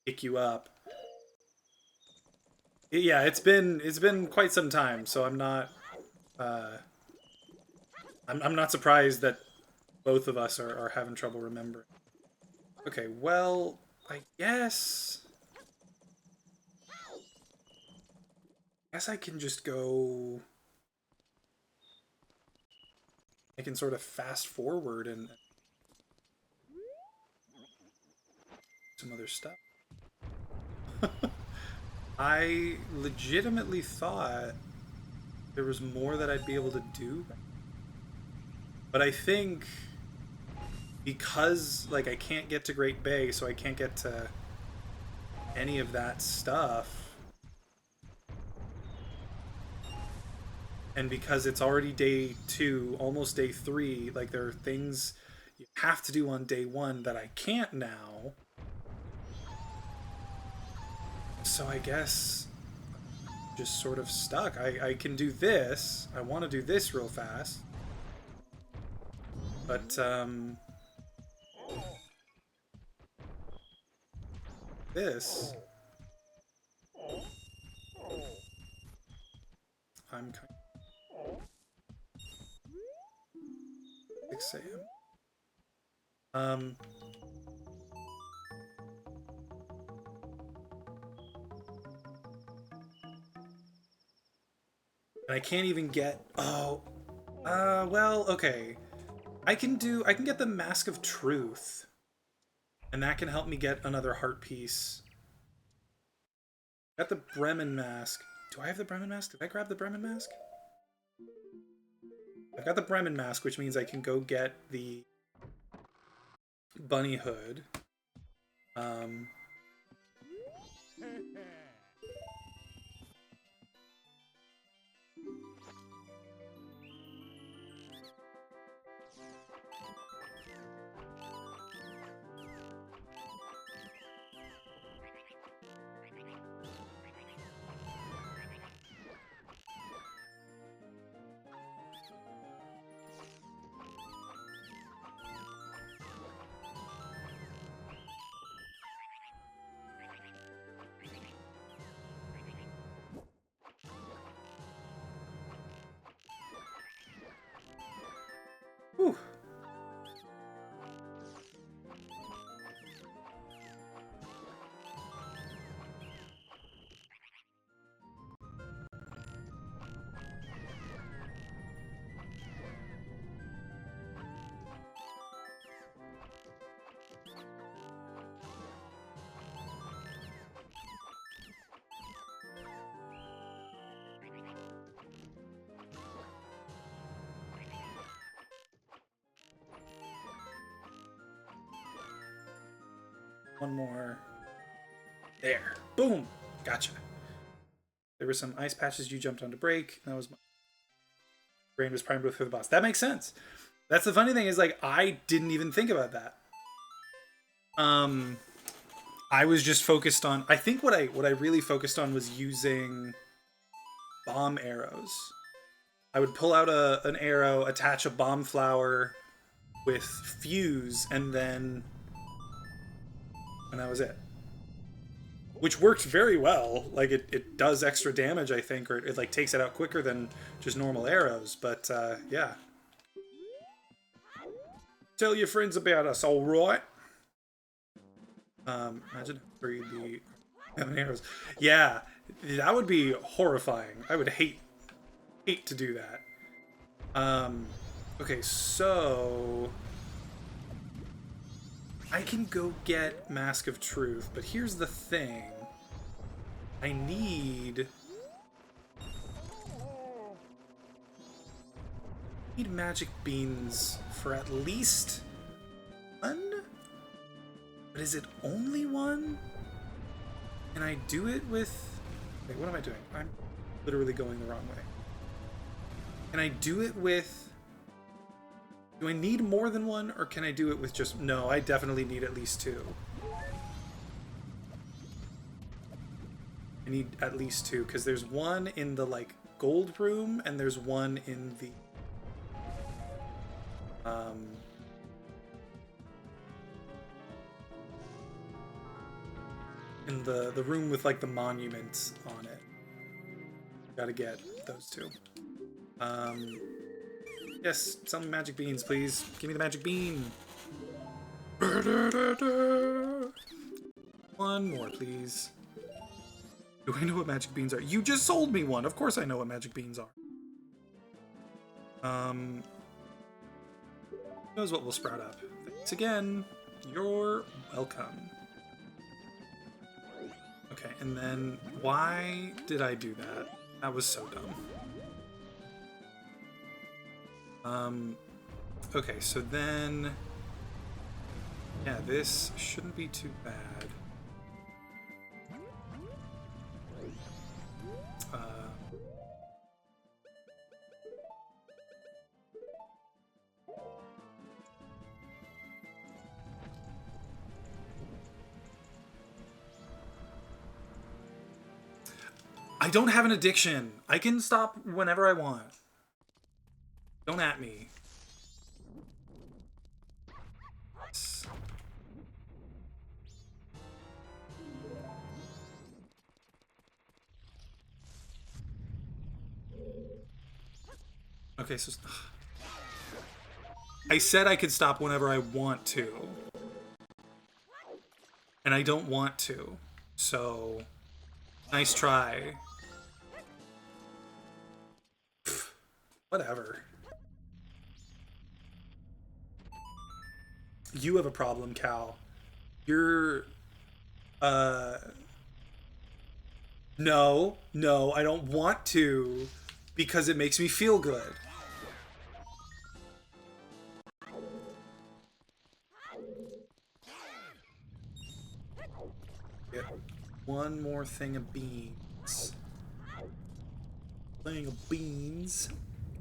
pick you up. Yeah, it's been quite some time, so uh I'm not surprised that both of us are having trouble remembering. Okay, well, I guess I can just go. I can sort of fast forward and some other stuff. I legitimately thought there was more that I'd be able to do, but I think because like I can't get to Great Bay, so I can't get to any of that stuff. And because it's already day 2, almost day 3, like there are things you have to do on day 1 that I can't now. So I guess just sort of stuck. I can do this. I want to do this real fast. But this I'm kind of 6 a.m. Um and I can't even get well, okay. I can get the Mask of Truth. And that can help me get another heart piece. Got the Bremen mask. Do I have the Bremen mask? Did I grab the Bremen mask? I've got the Bremen mask, which means I can go get the bunny hood. Um, whew. One more. There. Boom. Gotcha. There were some ice patches you jumped on to break. That was my brain was primed for the boss. That makes sense. That's the funny thing is, like, I didn't even think about that. I was just focused on, I think what I really focused on was using bomb arrows. I would pull out an arrow, attach a bomb flower with fuse, and that was it. Which worked very well. Like, it does extra damage, I think, or it like takes it out quicker than just normal arrows. But yeah. Tell your friends about us, all right? Imagine where you'd be having arrows. Yeah, that would be horrifying. I would hate to do that. Okay, so I can go get Mask of Truth, but here's the thing. I need magic beans for at least one? But is it only one? Can I do it with... Wait, what am I doing? I'm literally going the wrong way. Can I do it with... Do I need more than one, or can I do it with just... No, I definitely need at least two. I need at least two, because there's one in the, like, gold room, and there's one in the... in the room with, like, the monuments on it. Gotta get those two. Yes, some magic beans, please. Give me the magic bean. One more, please. Do I know what magic beans are? You just sold me one. Of course I know what magic beans are. Who knows what will sprout up. Thanks again. You're welcome. Okay, and then why did I do that? That was so dumb. Okay, so then... Yeah, this shouldn't be too bad. I don't have an addiction. I can stop whenever I want. Don't at me. Okay, so... I said I could stop whenever I want to. And I don't want to. So... Nice try. Whatever. You have a problem, Cal. You're... No, I don't want to, because it makes me feel good. Get one more thing of beans. Thing of beans.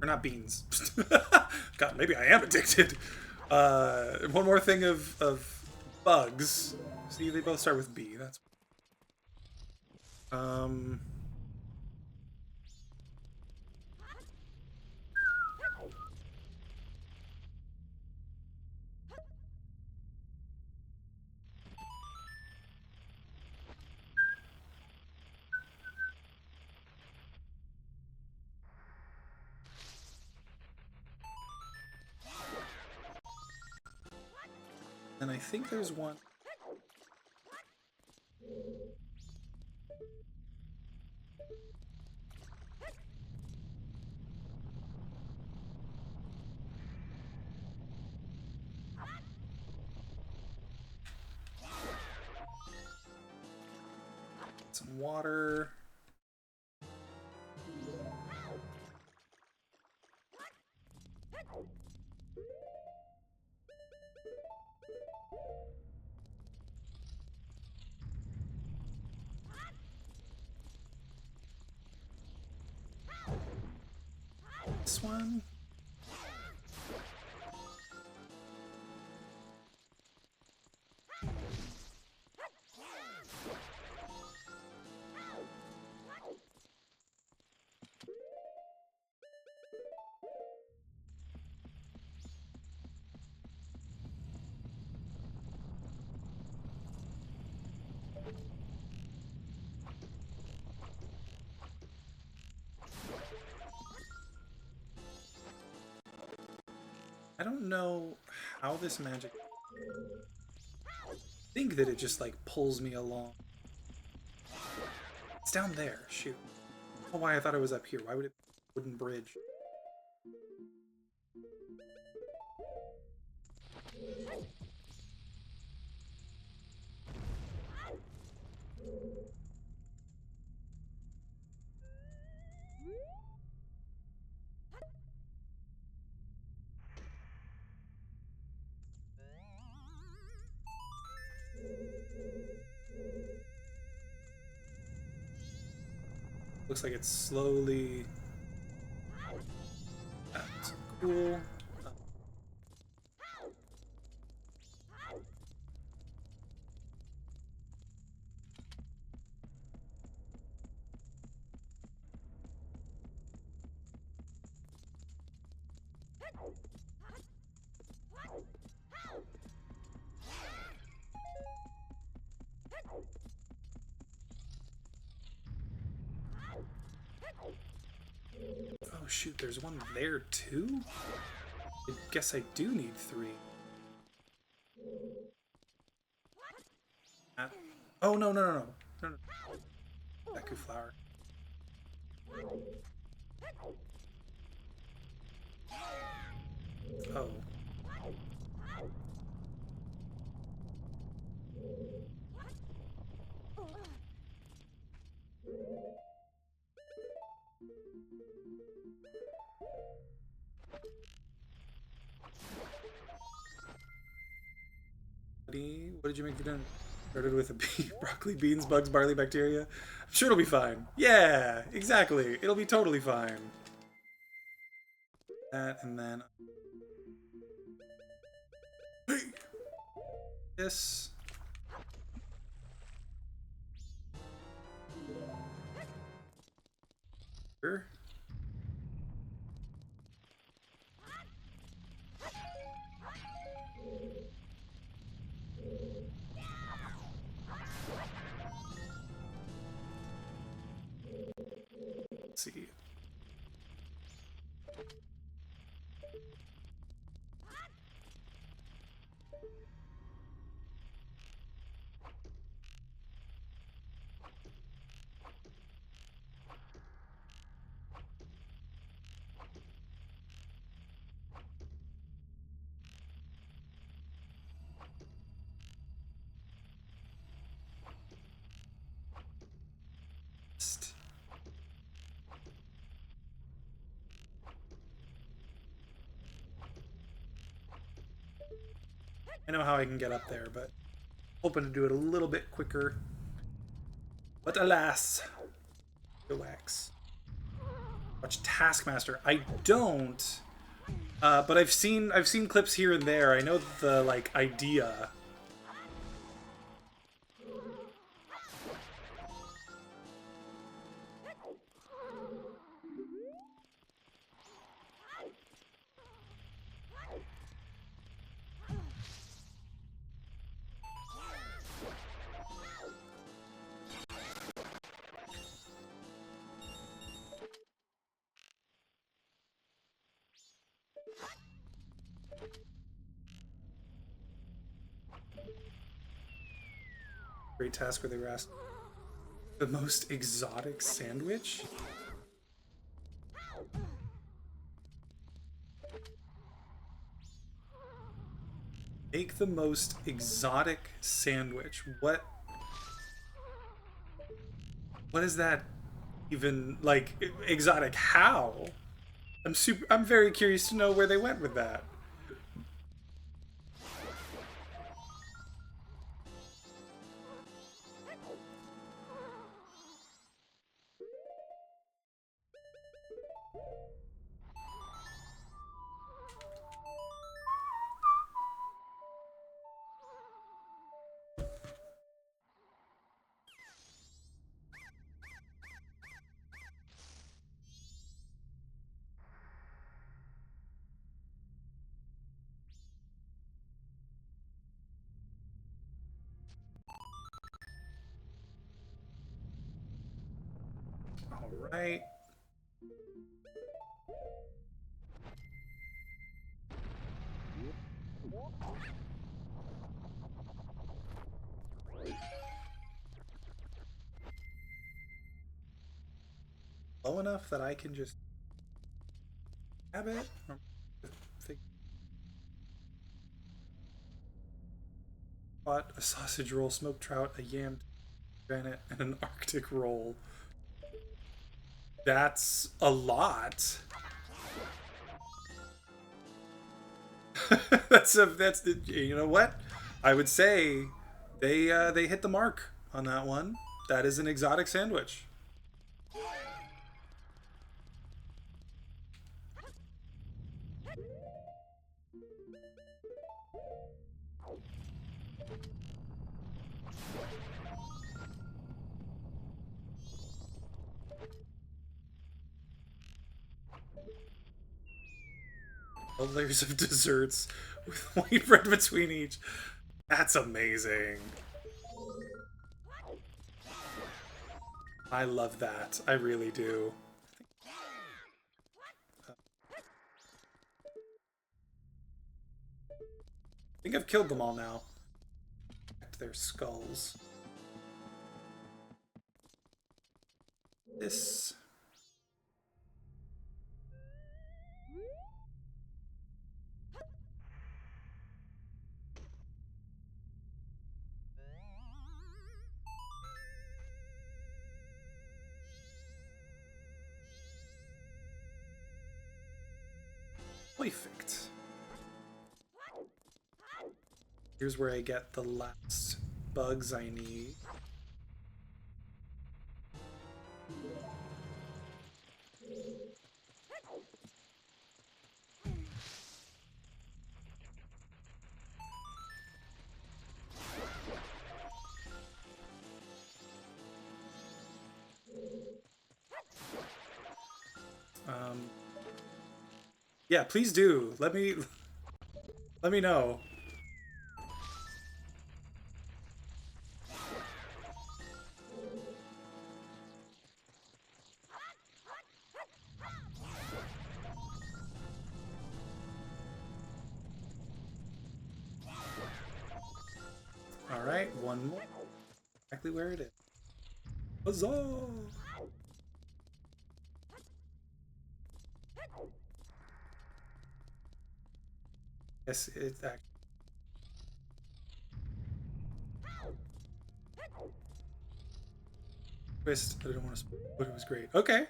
Or not beans. God, maybe I am addicted. One more thing of bugs. See, they both start with B. That's... And I think there's one... Some water. this one? I don't know how this magic... I think that it just, like, pulls me along. It's down there. Shoot. I don't know why I thought it was up here. Why would it be a wooden bridge? Looks like it's slowly... That's cool. Oh shoot, there's one there too? I guess I do need 3. Oh, no, no, no, no. No, no. Deku flower. Oh. What did you make for dinner? Started with a bee, broccoli, beans, bugs, barley, bacteria. I'm sure it'll be fine. Yeah, exactly. It'll be totally fine. That and then this. Here. Let's see. I know how I can get up there, but hoping to do it a little bit quicker. But alas, relax. Watch Taskmaster. I don't, but I've seen clips here and there. I know the like idea. Great task where they were asked the most exotic sandwich. Make the most exotic sandwich. What is that even like exotic? How? I'm very curious to know where they went with that. Right. Low enough that I can just grab it? Pot, a sausage roll, smoked trout, a yam, granite, and an Arctic roll. That's a lot. that's the, you know what? I would say they hit the mark on that one. That is an exotic sandwich. Layers of desserts with white bread between each. That's amazing. I love that. I really do. I think I've killed them all now. Back to their skulls. This. Perfect. Here's where I get the last bugs I need. Yeah, please do. Let me know. All right, one more. Exactly where it is. Huzzah! Yes, it's actually. Twist. I didn't want to spoil, but it was great. Okay.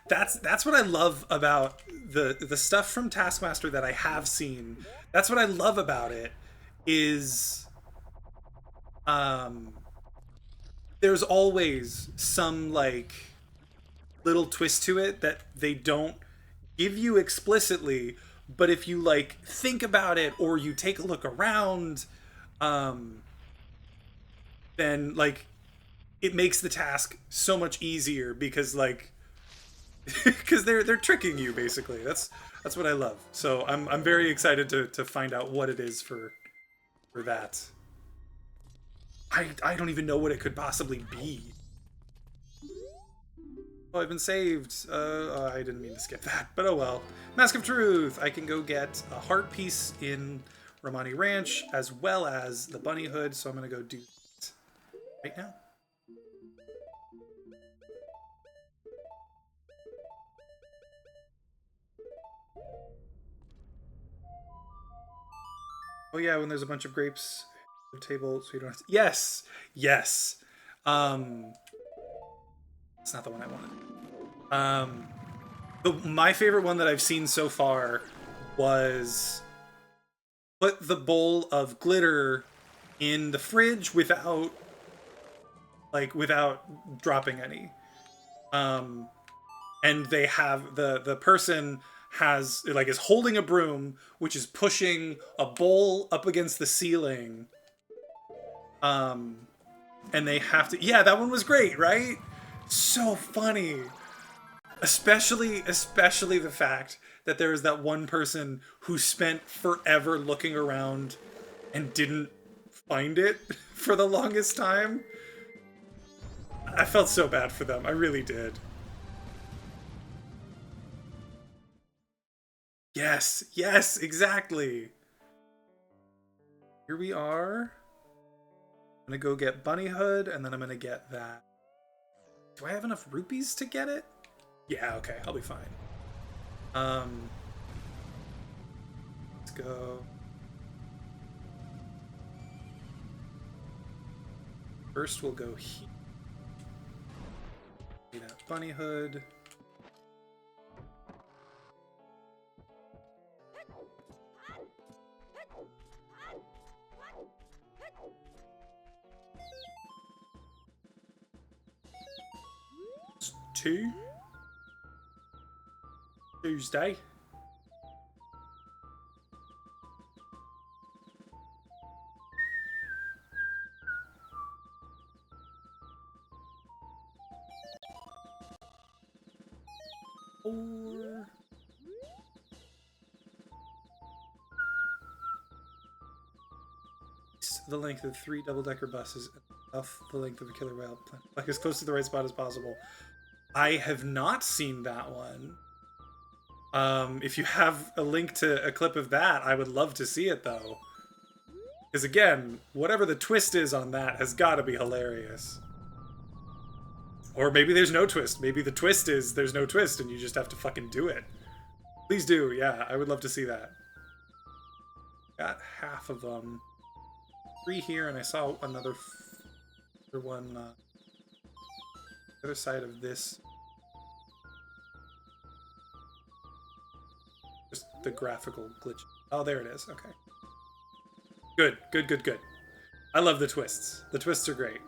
That's what I love about the stuff from Taskmaster that I have seen. That's what I love about it is there's always some like little twist to it that they don't give you explicitly, but if you like think about it or you take a look around, then like it makes the task so much easier because like because they're tricking you basically. That's what I love. So I'm very excited to find out what it is for that. I don't even know what it could possibly be. Oh, I've been saved. I didn't mean to skip that, but oh well. Mask of Truth. I can go get a heart piece in Romani Ranch as well as the bunny hood, so I'm gonna go do that right now. Oh yeah, when there's a bunch of grapes at the table, so you don't have to... Yes! Yes! It's not the one I wanted. My favorite one that I've seen so far was put the bowl of glitter in the fridge without dropping any. And they have the person has like is holding a broom which is pushing a bowl up against the ceiling. And they have to, yeah, that one was great, right? So funny. Especially the fact that there was that one person who spent forever looking around and didn't find it for the longest time. I felt so bad for them. I really did. Yes, yes, exactly. Here we are. I'm gonna go get Bunny Hood, and then I'm gonna get that. Do I have enough rupees to get it? Yeah, okay, I'll be fine. Let's go. First we'll go here. Need that Bunny Hood. Tuesday. Or the length of 3 double-decker buses and the length of a killer whale plant, like as close to the right spot as possible. I have not seen that one. If you have a link to a clip of that, I would love to see it though. Because again, whatever the twist is on that has got to be hilarious. Or maybe there's no twist. Maybe the twist is there's no twist and you just have to fucking do it. Please do, yeah. I would love to see that. Got half of them. 3 here, and I saw another one the other side of this. Just the graphical glitch. Oh, there it is. Okay. Good, good, good, good. I love the twists. The twists are great.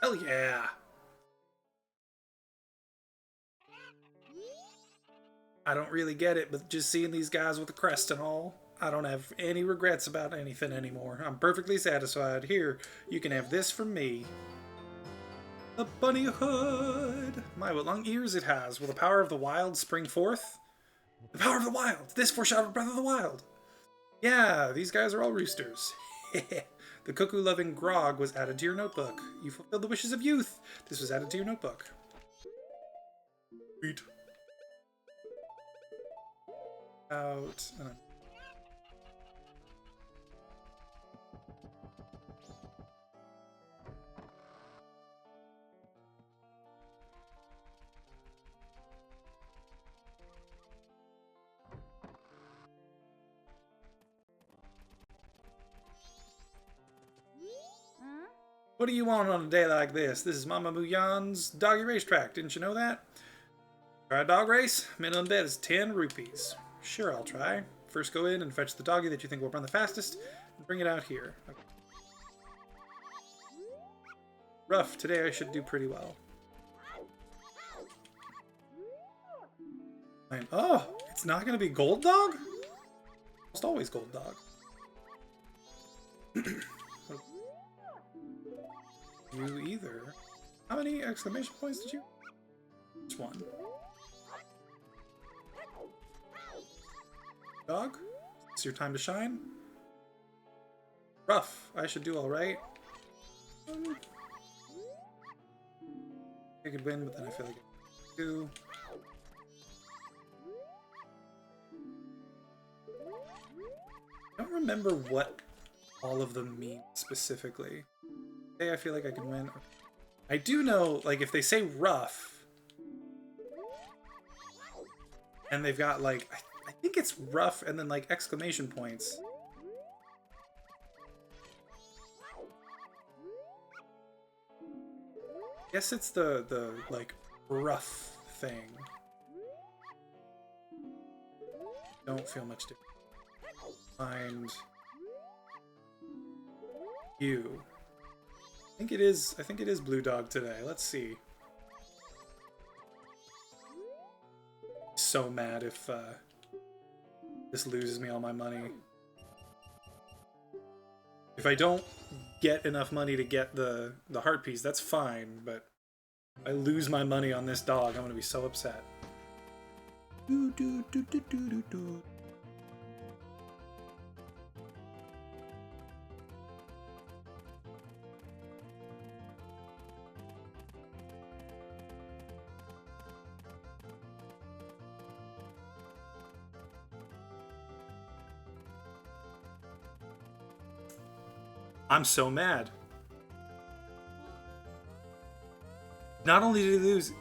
Hell yeah! I don't really get it, but just seeing these guys with the crest and all, I don't have any regrets about anything anymore. I'm perfectly satisfied. Here, you can have this from me. The Bunny Hood! My, what long ears it has. Will the power of the wild spring forth? The power of the wild! This foreshadowed Breath of the Wild! Yeah, these guys are all roosters. The cuckoo-loving grog was added to your notebook. You fulfilled the wishes of youth. This was added to your notebook. Sweet. Out. What do you want on a day like this? This is Mama Muyan's doggy racetrack. Didn't you know that? Try a dog race? Minimum bet is 10 rupees. Sure, I'll try. First go in and fetch the doggy that you think will run the fastest and bring it out here. Okay. Rough. Today I should do pretty well. Oh, it's not going to be Gold Dog? Almost always Gold Dog. You either. How many exclamation points did you? Just one. Dog? It's your time to shine? Rough. I should do alright. I could win, but then I feel like I do. I don't remember what all of them mean specifically. Okay, I feel like I can win. I do know, like, if they say rough, and they've got, like, I think it's rough and then, like, exclamation points. I guess it's the like, rough thing. Don't feel much different. Find you. I think it is Blue Dog today. Let's see. So mad if this loses me all my money. If I don't get enough money to get the heart piece, that's fine, but if I lose my money on this dog, I'm gonna be so upset. Do, do, do, do, do, do, do. I'm so mad. Not only did he lose,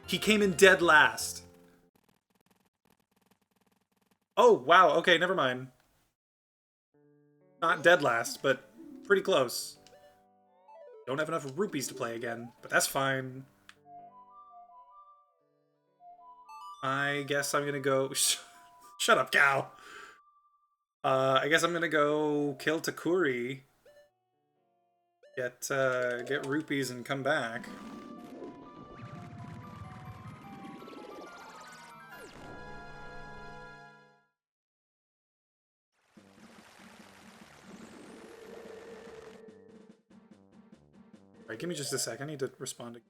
he came in dead last. Oh, wow. Okay, never mind. Not dead last, but pretty close. Don't have enough rupees to play again, but that's fine. I guess I'm gonna go... Shut up, cow! I guess I'm gonna go kill Takuri. Get rupees and come back. Alright, give me just a sec. I need to respond to...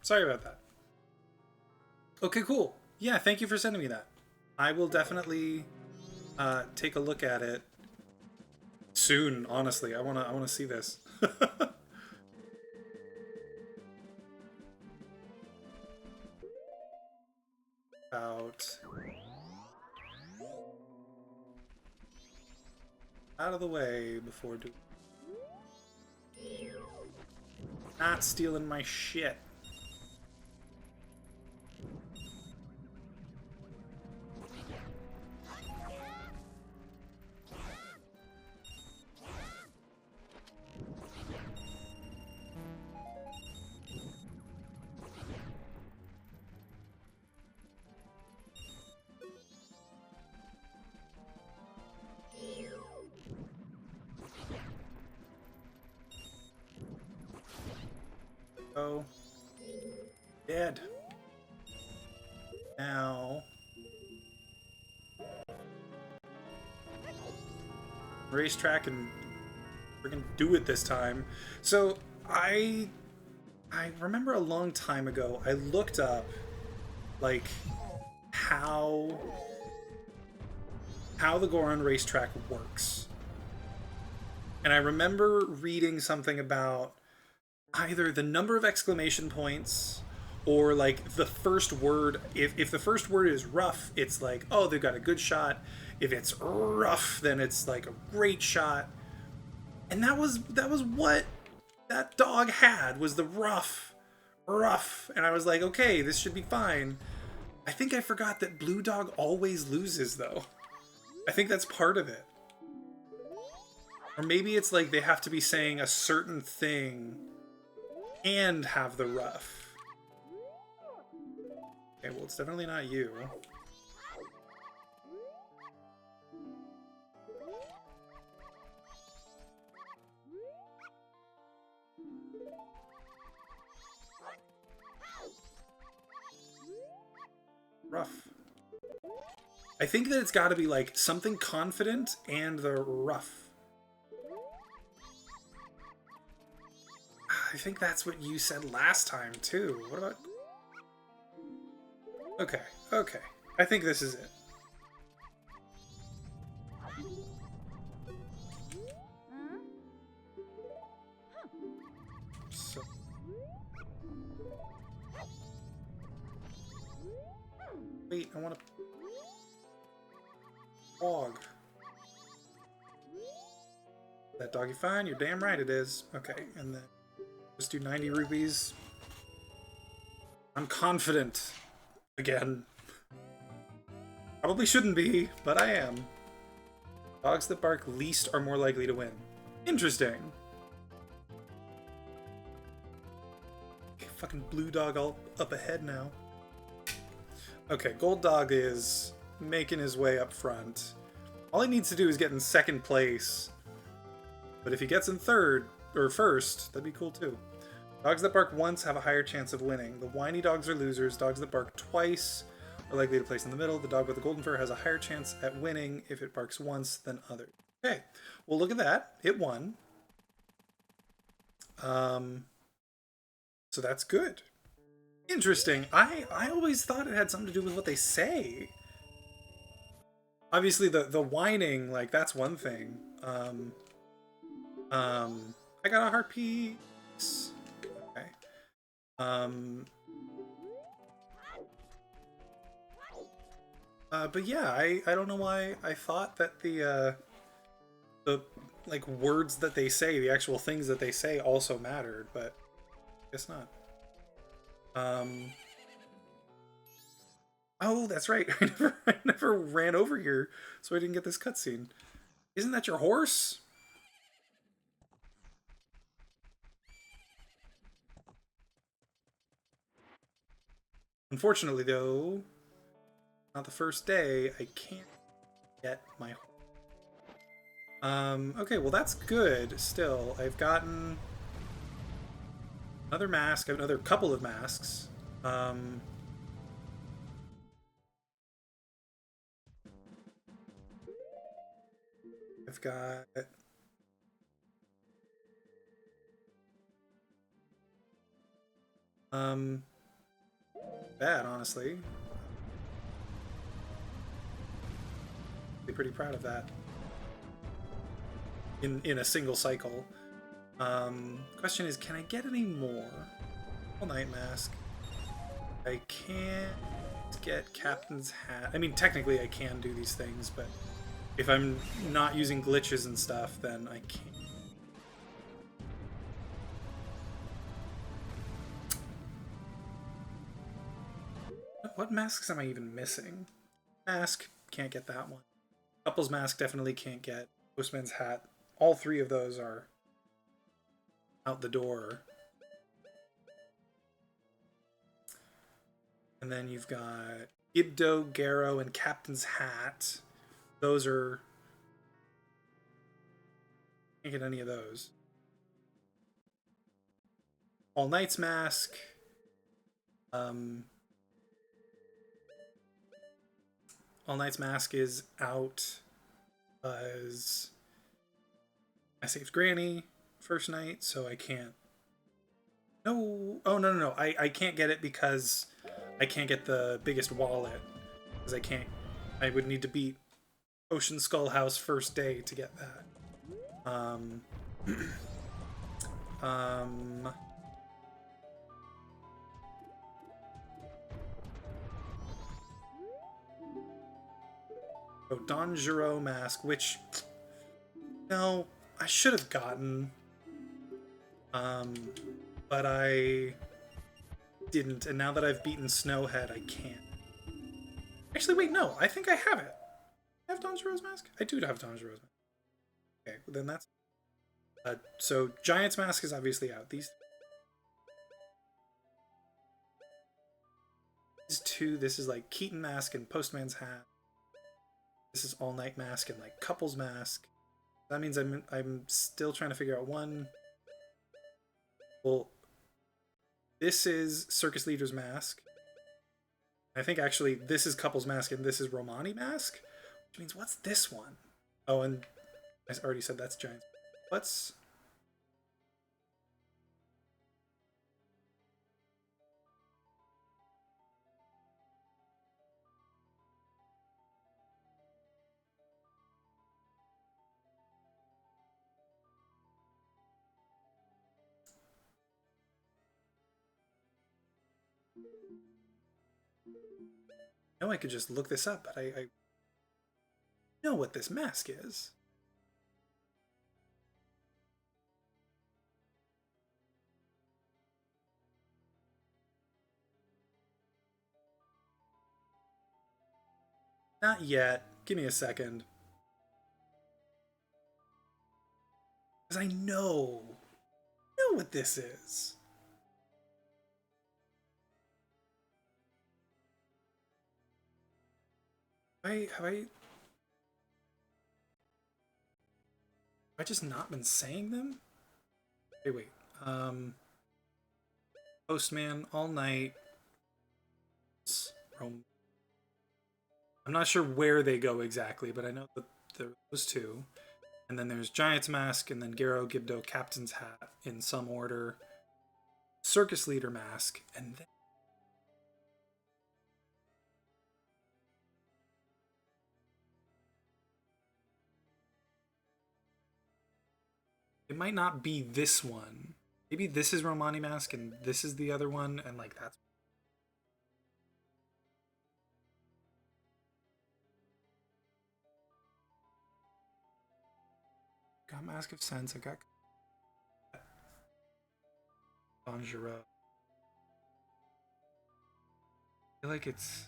Sorry about that. Okay, cool. Yeah, thank you for sending me that. I will definitely take a look at it soon. Honestly, I wanna see this. About out of the way before doing. Not stealing my shit. Oh, dead. Now, racetrack and we're gonna do it this time. So I remember a long time ago I looked up like how the Goron racetrack works, and I remember reading something about either the number of exclamation points or like the first word. If the first word is rough, it's like, oh, they've got a good shot. If it's rough, then it's like a great shot. And that was what that dog had, was the rough. And I was like, okay, this should be fine. I think I forgot that Blue Dog always loses though. I think that's part of it. Or maybe it's like they have to be saying a certain thing and have the rough. Okay, well, it's definitely not you. Rough. I think that it's got to be like something confident and the rough. I think that's what you said last time, too. What about... Okay, okay. I think this is it. So... Wait, I want to... Dog. Is that doggy fine? You're damn right it is. Okay, and then... Just do 90 rupees. I'm confident. Again. Probably shouldn't be, but I am. Dogs that bark least are more likely to win. Interesting. Okay, fucking Blue Dog all up ahead now. Okay, Gold Dog is making his way up front. All he needs to do is get in second place. But if he gets in third, or first, that'd be cool too. Dogs that bark once have a higher chance of winning. The whiny dogs are losers. Dogs that bark twice are likely to place in the middle. The dog with the golden fur has a higher chance at winning if it barks once than others. Okay, well look at that. It won. So that's good. Interesting. I always thought it had something to do with what they say. Obviously the whining, like, that's one thing. I got a heart piece. Okay. But yeah, I don't know why I thought that the like words that they say, the actual things that they say also mattered, but I guess not. Oh, that's right. I never ran over here, so I didn't get this cutscene. Isn't that your horse? Unfortunately, though, not the first day, I can't get my horse. Okay, well that's good. Still, I've gotten another mask, another couple of masks. I've got... bad, honestly. I'm pretty proud of that. In a single cycle. Question is, can I get any more? All night mask. I can't get Captain's Hat. I mean, technically I can do these things, but If I'm not using glitches and stuff, then I can't. What masks am I even missing? Mask, can't get that one. Couple's mask definitely can't get. Postman's hat. All three of those are out the door. And then you've got Ibdo, Garrow, and Captain's Hat. Those are... Can't get any of those. All Knight's mask. All Knight's mask is out as I saved Granny first night, so I can't. No, oh no. I can't get it because I can't get the biggest wallet because I can't. I would need to beat Ocean Skull House first day to get that. Oh, Don Giro mask, which no, I should have gotten. But I didn't, and now that I've beaten Snowhead, I can't. Actually, wait, no, I think I have it. I have Don Giro's mask? I do have Don Giro's mask. Okay, well then that's... so Giant's mask is obviously out. These two, this is like Keaton mask and Postman's hat. This is All Night mask and like Couple's mask. That means I'm still trying to figure out one. Well, this is Circus Leader's mask. I think actually this is Couple's mask and this is Romani mask. Which means what's this one? Oh, and I already said that's Giant. What's... I know I could just look this up, but I know what this mask is. Not yet. Give me a second. Because I know what this is. Have I just not been saying them? Wait. Postman, All Night. I'm not sure where they go exactly, but I know that those two. And then there's Giant's Mask, and then Garrow, Gibdo, Captain's Hat in some order. Circus Leader Mask, and then... It might not be this one. Maybe this is Romani Mask, and this is the other one, and like that's... Got Mask of Sense, I got... Don Giro. I feel like it's...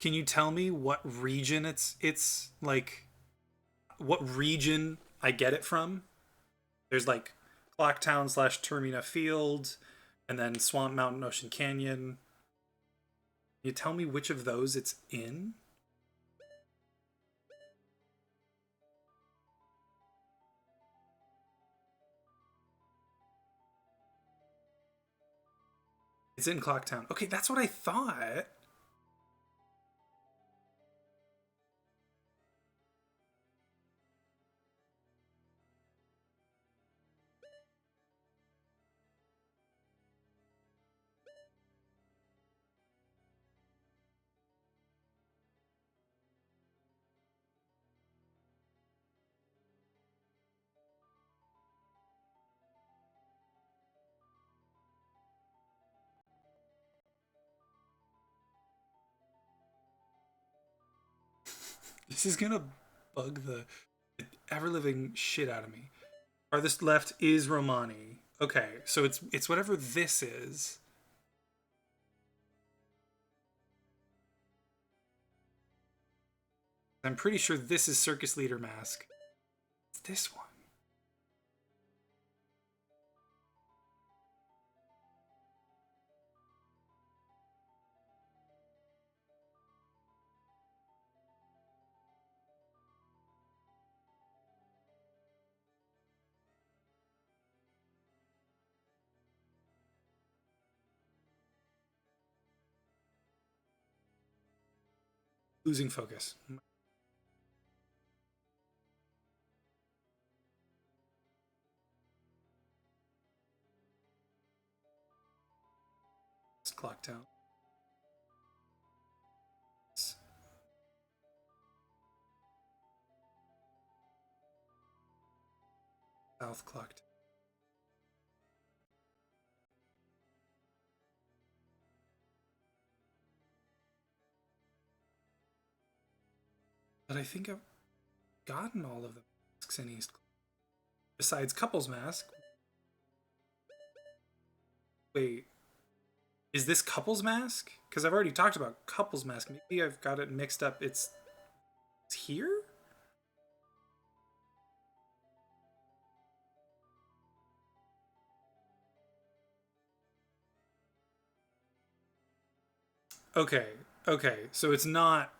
Can you tell me what region it's like, what region I get it from? There's like Clocktown / Termina Field, and then Swamp Mountain Ocean Canyon. Can you tell me which of those it's in? It's in Clocktown. Okay, that's what I thought. This is gonna bug the ever-living shit out of me. Farthest left is Romani. Okay, so it's whatever this is. I'm pretty sure this is Circus Leader Mask. It's this one. Losing focus. Clock down. South clock down. But I think I've gotten all of the masks in East. Besides Couples Mask. Wait. Is this Couples Mask? Because I've already talked about Couples Mask. Maybe I've got it mixed up. It's here? Okay. Okay. So it's not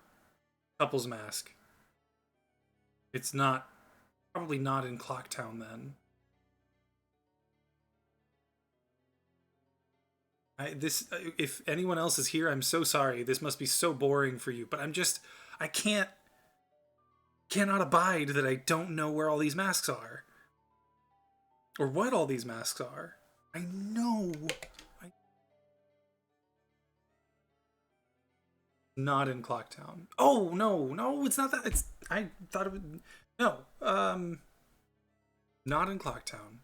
Couples Mask. It's not. Probably not in Clocktown then. If anyone else is here, I'm so sorry. This must be so boring for you, but I cannot abide that I don't know where all these masks are. Or what all these masks are. I know. Not in Clocktown. Oh, no, it's not that. I thought it would, no, not in Clocktown.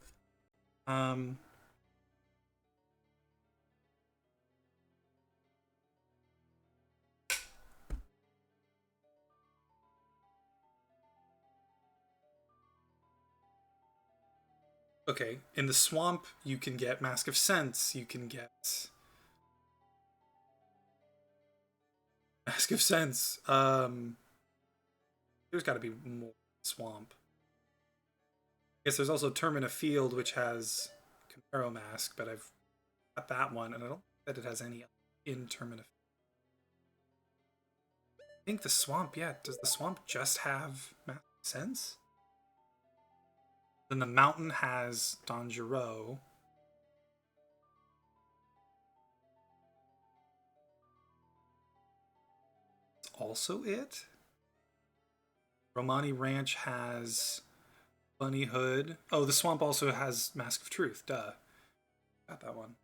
Okay, in the swamp, you can get Mask of Sense. You can get Mask of Sense. There's got to be more swamp. I guess there's also Termina Field, which has Camaro Mask, but I've got that one, and I don't think that it has any in Termina. I think the swamp, yeah. Does the swamp just have Mask of Sense? Then the mountain has Don Giro. It's also it. Romani Ranch has Bunny Hood. Oh, the swamp also has Mask of Truth. Duh. Got that one.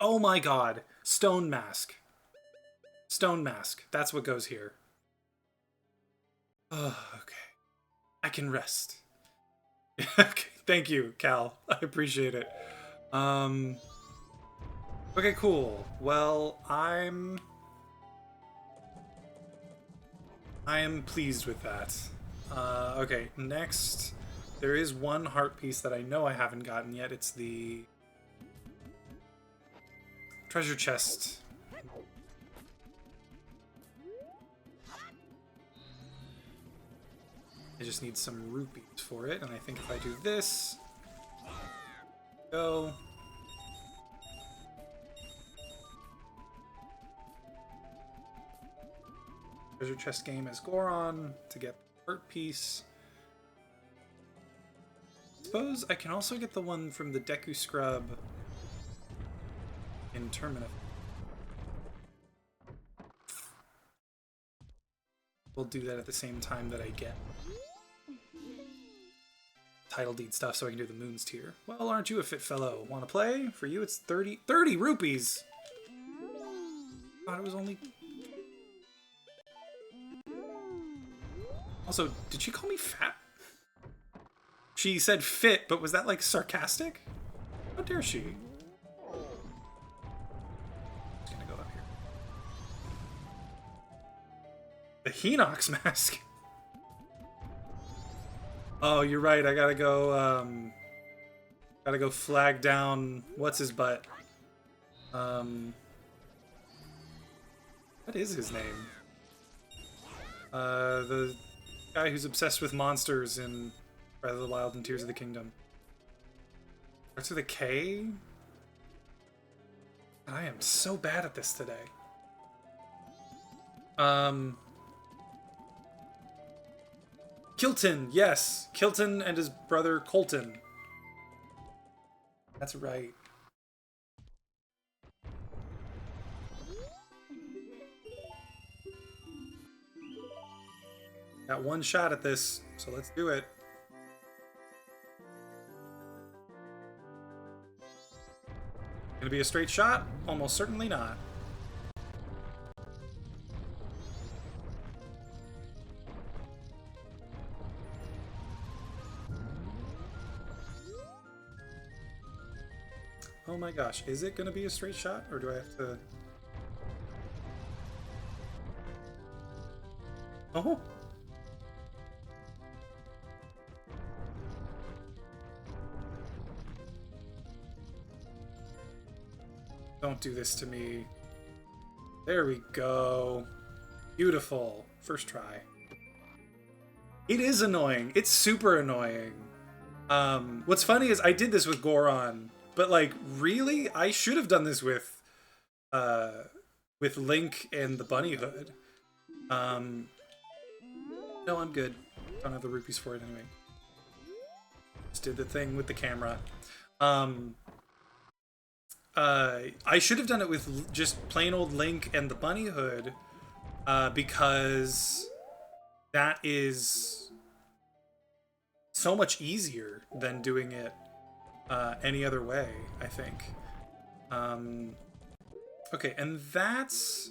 Oh my god. Stone Mask. Stone Mask. That's what goes here. Oh, okay. I can rest. Okay, thank you, Cal. I appreciate it. Okay, cool. Well, I am pleased with that. Okay, next, there is one heart piece that I know I haven't gotten yet. It's the treasure chest. I just need some rupees for it, and I think if I do this, go. Treasure chest game as Goron to get the heart piece. I suppose I can also get the one from the Deku Scrub in Termina. We'll do that at the same time that I get title deed stuff so I can do the Moons tier. Well, aren't you a fit fellow? Want to play? For you, it's 30 rupees! Thought it was only... Also, did she call me fat? She said fit, but was that like sarcastic? How dare she? Just gonna go up here. Hinox mask. Oh, you're right. I gotta go flag down what's his butt. What is his name? The guy who's obsessed with monsters in Breath of the Wild and Tears of the Kingdom. Starts with a K? I am so bad at this today. Kilton, yes. Kilton and his brother Colton. That's right. Got one shot at this, so let's do it. Gonna be a straight shot? Almost certainly not. Oh my gosh, is it gonna be a straight shot, or do I have to... Oh! Don't do this to me. There we go. Beautiful. First try. It is annoying. It's super annoying. What's funny is I did this with Goron, but like, really? I should have done this with Link and the Bunny Hood. No, I'm good. Don't have the rupees for it anyway. Just did the thing with the camera. I should have done it with just plain old Link and the Bunny Hood, because that is so much easier than doing it any other way, I think. Okay, and that's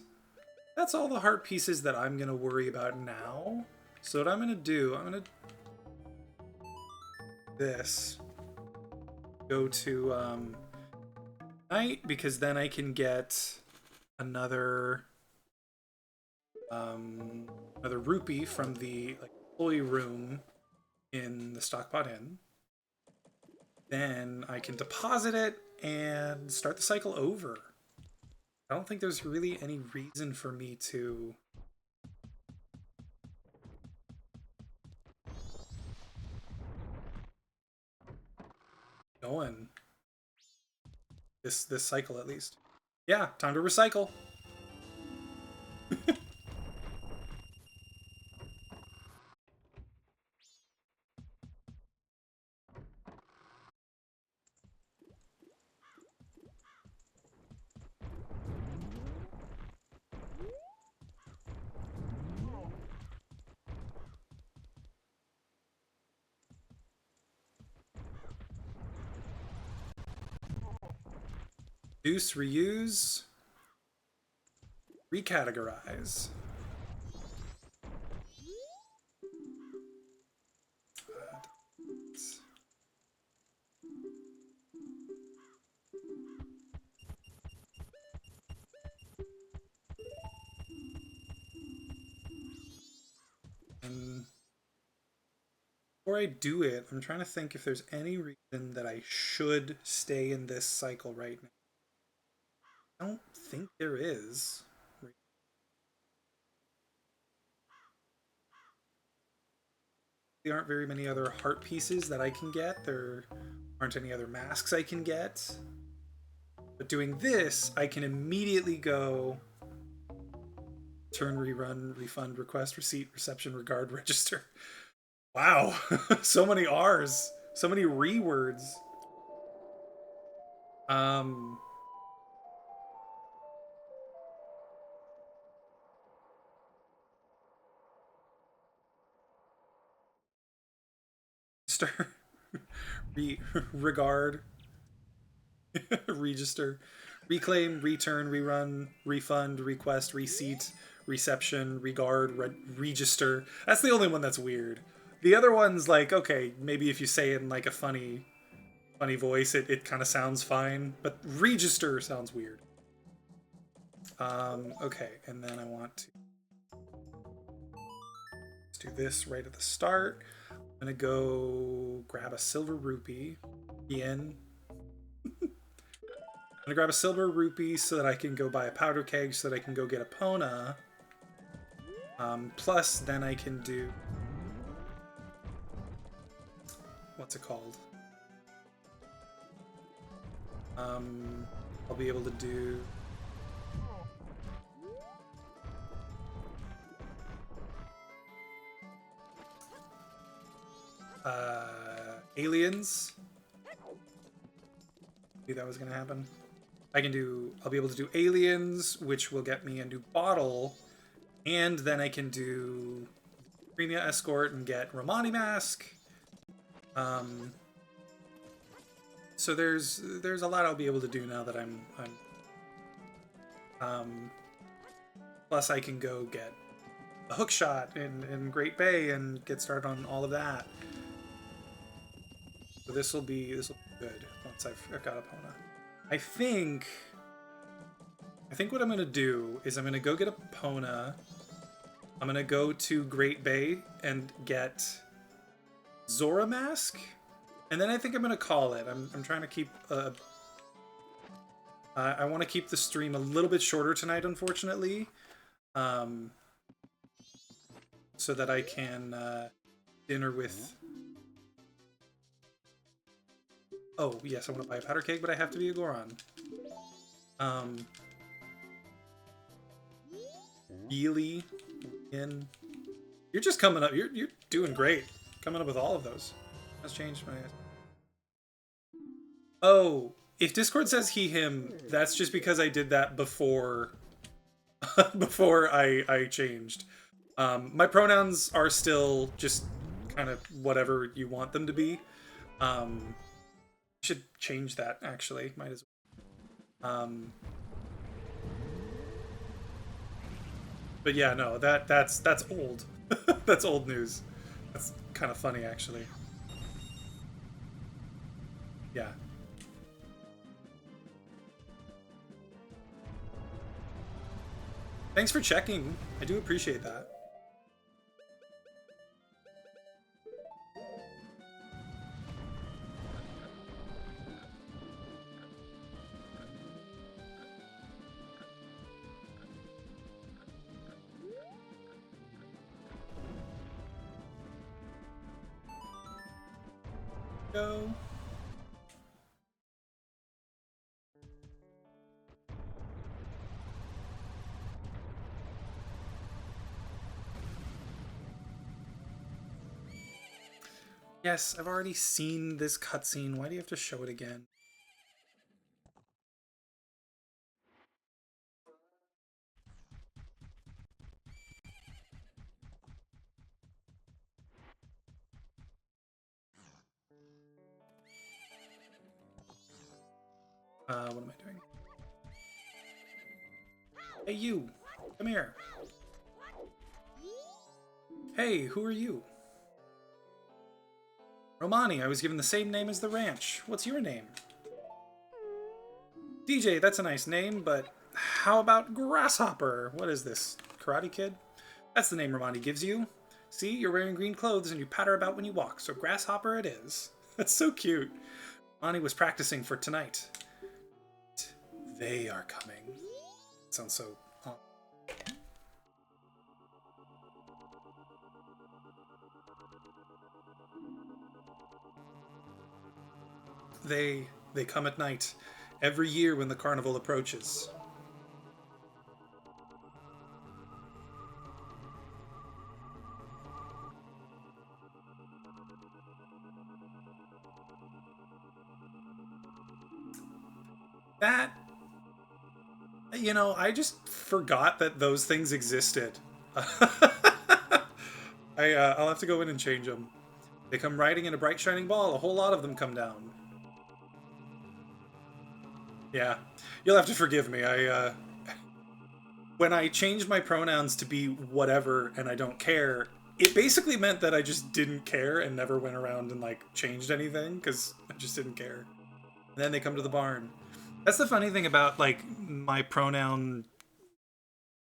all the heart pieces that I'm gonna worry about now. So what I'm gonna do, I'm gonna this go to night, because then I can get another another rupee from the employee room in the Stockpot Inn. Then I can deposit it and start the cycle over. I don't think there's really any reason for me to going this cycle, at least. Yeah, time to recycle. Reduce, reuse, recategorize. And before I do it, I'm trying to think if there's any reason that I should stay in this cycle right now. I don't think there is. There aren't very many other heart pieces that I can get. There aren't any other masks I can get. But doing this, I can immediately go turn, rerun, refund, request, receipt, reception, regard, register. Wow, so many R's, so many re-words. Regard, register, reclaim, return, rerun, refund, request, receipt, reception, regard, register. That's the only one that's weird. The other one's like, okay, maybe if you say it in like a funny voice, it kind of sounds fine, but register sounds weird. Okay, and then I want to do this right at the start. I'm gonna go grab a silver rupee. Yen. I'm gonna grab a silver rupee so that I can go buy a powder keg so that I can go get a Pona. Plus, then I can do... What's it called? I'll be able to do... aliens. Knew that was gonna happen. I'll be able to do aliens, which will get me a new bottle, and then I can do Premia Escort and get Romani Mask. So there's a lot I'll be able to do now that I'm plus I can go get a hook shot in Great Bay and get started on all of that. So this will be good once I've got a Pona. I think what I'm gonna do is I'm gonna go get a Pona. I'm gonna go to Great Bay and get Zora Mask, and then I think I'm gonna call it. I'm trying to keep I want to keep the stream a little bit shorter tonight, unfortunately, so that I can dinner with. Oh, yes, I want to buy a powder keg, but I have to be a Goron. Really? You're just coming up. You're doing great. Coming up with all of those. That's changed my... Oh, if Discord says he, him, that's just because I did that before... before I changed. My pronouns are still just kind of whatever you want them to be. Should change that, actually. Might as well. But yeah, no, that's old. That's old news. That's kind of funny, actually. Yeah. Thanks for checking. I do appreciate that. Go. Yes, I've already seen this cutscene. Why do you have to show it again? What am I doing? Hey, you! Come here! Hey, who are you? Romani, I was given the same name as the ranch. What's your name? DJ, that's a nice name, but how about Grasshopper? What is this, Karate Kid? That's the name Romani gives you. See, you're wearing green clothes and you patter about when you walk, so Grasshopper it is. That's so cute. Romani was practicing for tonight. They are coming. Sounds so... They come at night, every year when the carnival approaches. That, you know, I just forgot that those things existed. I'll have to go in and change them. They come riding in a bright shining ball. A whole lot of them come down. Yeah, you'll have to forgive me. When I changed my pronouns to be whatever and I don't care, it basically meant that I just didn't care and never went around and like changed anything because I just didn't care. And then they come to the barn. That's the funny thing about like my pronoun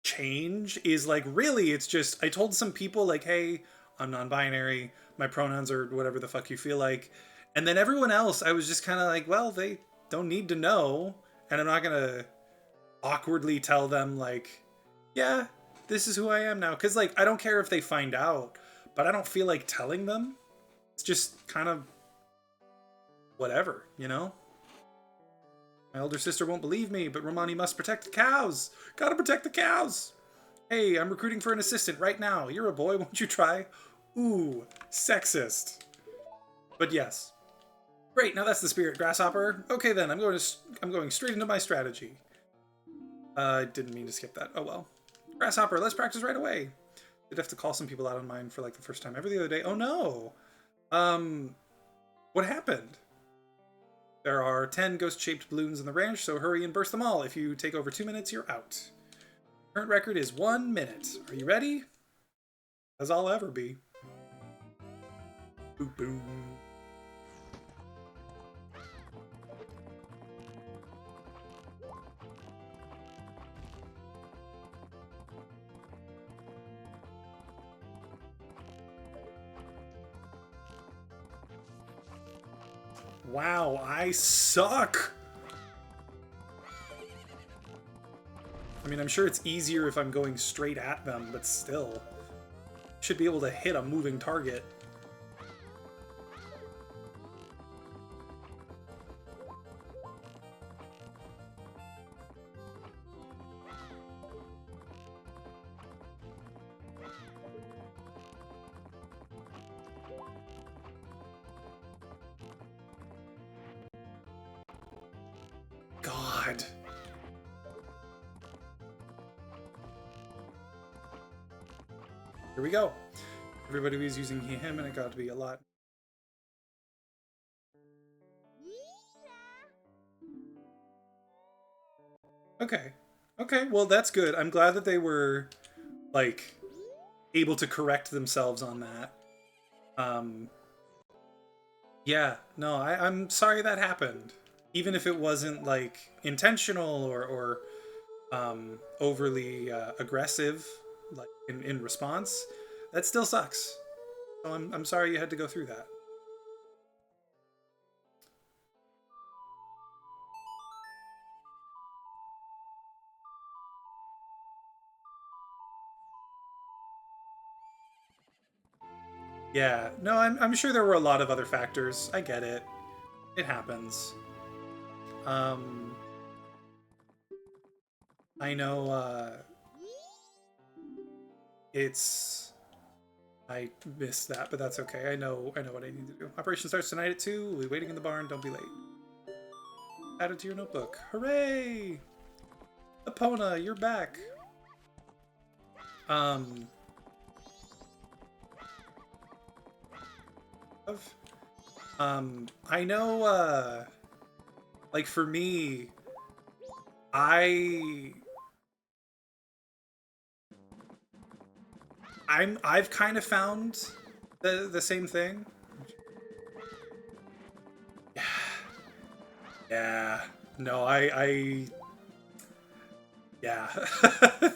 change is like really it's just I told some people like, hey, I'm non-binary. My pronouns are whatever the fuck you feel like. And then everyone else, I was just kind of like, well, they don't need to know. And I'm not going to awkwardly tell them, like, yeah, this is who I am now. Because, like, I don't care if they find out, but I don't feel like telling them. It's just kind of whatever, you know? My older sister won't believe me, but Romani must protect the cows. Gotta protect the cows. Hey, I'm recruiting for an assistant right now. You're a boy, won't you try? Ooh, sexist. But yes. Great, now that's the spirit, Grasshopper. Okay then, I'm going straight into my strategy. I didn't mean to skip that. Oh well. Grasshopper, let's practice right away. Did have to call some people out on mine for like the first time ever the other day. Oh no. What happened? There are 10 ghost-shaped balloons in the ranch, so hurry and burst them all. If you take over 2 minutes, you're out. Current record is 1 minute. Are you ready? As I'll ever be. Boop boom. Wow, I suck! I mean, I'm sure it's easier if I'm going straight at them, but still. Should be able to hit a moving target. God. Here we go. Everybody was using him, and it got to be a lot. Okay. Okay, well, that's good. I'm glad that they were, like, able to correct themselves on that. Yeah, no, I'm sorry that happened. Even if it wasn't, like, intentional or overly aggressive, like, in response, that still sucks. So I'm sorry you had to go through that. Yeah, no, I'm sure there were a lot of other factors. I get it. It happens. Um, I know, it's... I missed that, but that's okay. I know what I need to do. Operation starts tonight at 2. We'll be waiting in the barn. Don't be late. Add it to your notebook. Hooray! Epona, you're back. I know, like, for me, I've kind of found the same thing. Yeah. Yeah. No, yeah.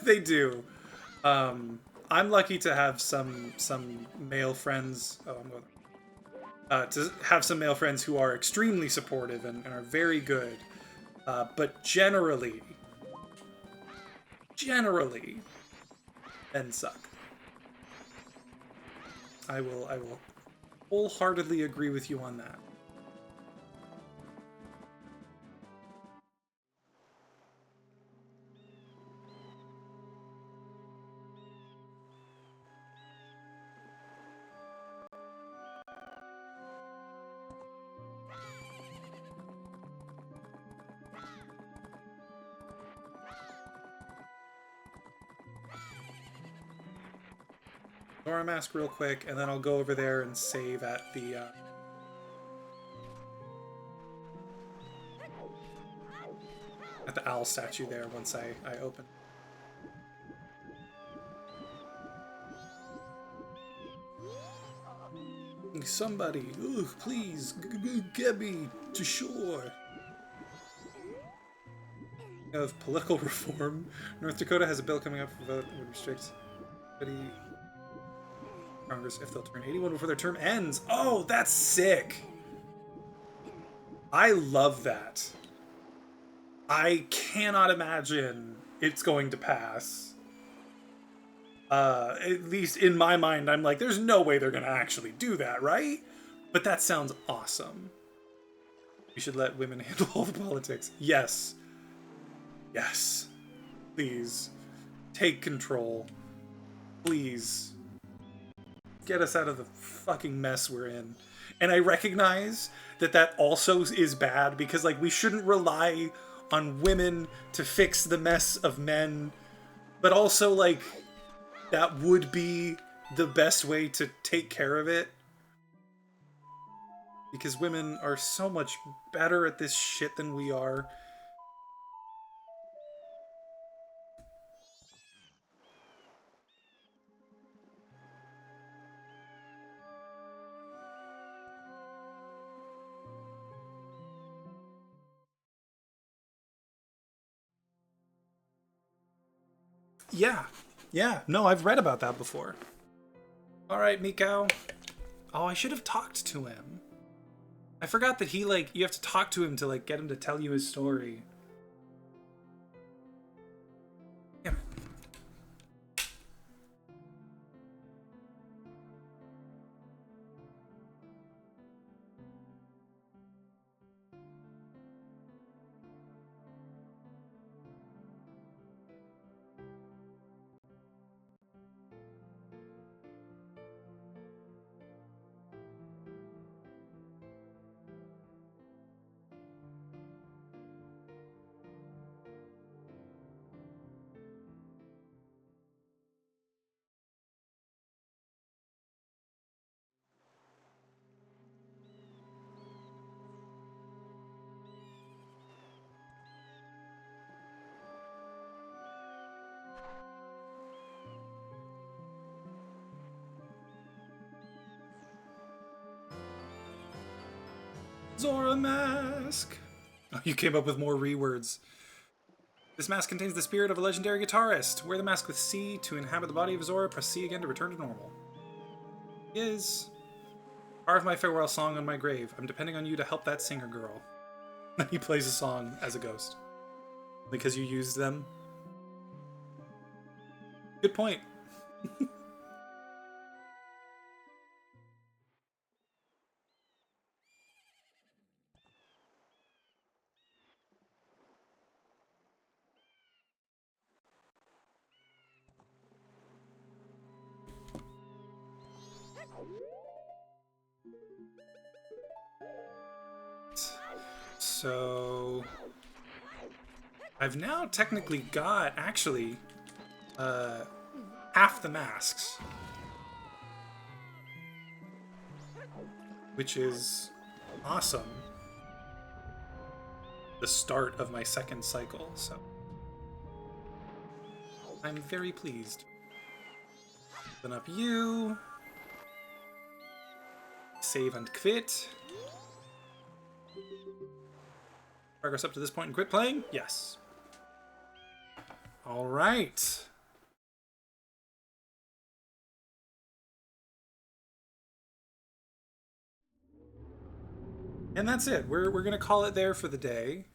They do. I'm lucky to have some male friends. Oh, I'm going to have some male friends who are extremely supportive and are very good. But generally, men suck. I will wholeheartedly agree with you on that. Dora mask real quick, and then I'll go over there and save at the owl statue there once I open. Somebody, ugh, please, get me to shore. Of political reform, North Dakota has a bill coming up for vote that would restrict Congress if they'll turn 81 before their term ends. Oh, that's sick. I love that. I cannot imagine it's going to pass. At least in my mind, I'm like, there's no way they're going to actually do that, right? But that sounds awesome. We should let women handle all the politics. Yes. Yes. Please. Take control. Please. Get us out of the fucking mess we're in. And I recognize that that also is bad because, like, we shouldn't rely on women to fix the mess of men. But also, like, that would be the best way to take care of it. Because women are so much better at this shit than we are. Yeah. Yeah. No, I've read about that before. Alright, Mikau. Oh, I should have talked to him. I forgot that he, like, you have to talk to him to, like, get him to tell you his story. Yeah. Zora mask. Oh, you came up with more rewords. This mask contains the spirit of a legendary guitarist. Wear the mask with C to inhabit the body of Zora. Press C again to return to normal. Is carve my farewell song on my grave. I'm depending on you to help that singer girl. He plays a song as a ghost because you used them. Good point. So I've now technically got actually half the masks, which is awesome. The start of my second cycle, so I'm very pleased. Open up you. Save and quit. Progress up to this point and quit playing? Yes. All right. And that's it. We're gonna call it there for the day.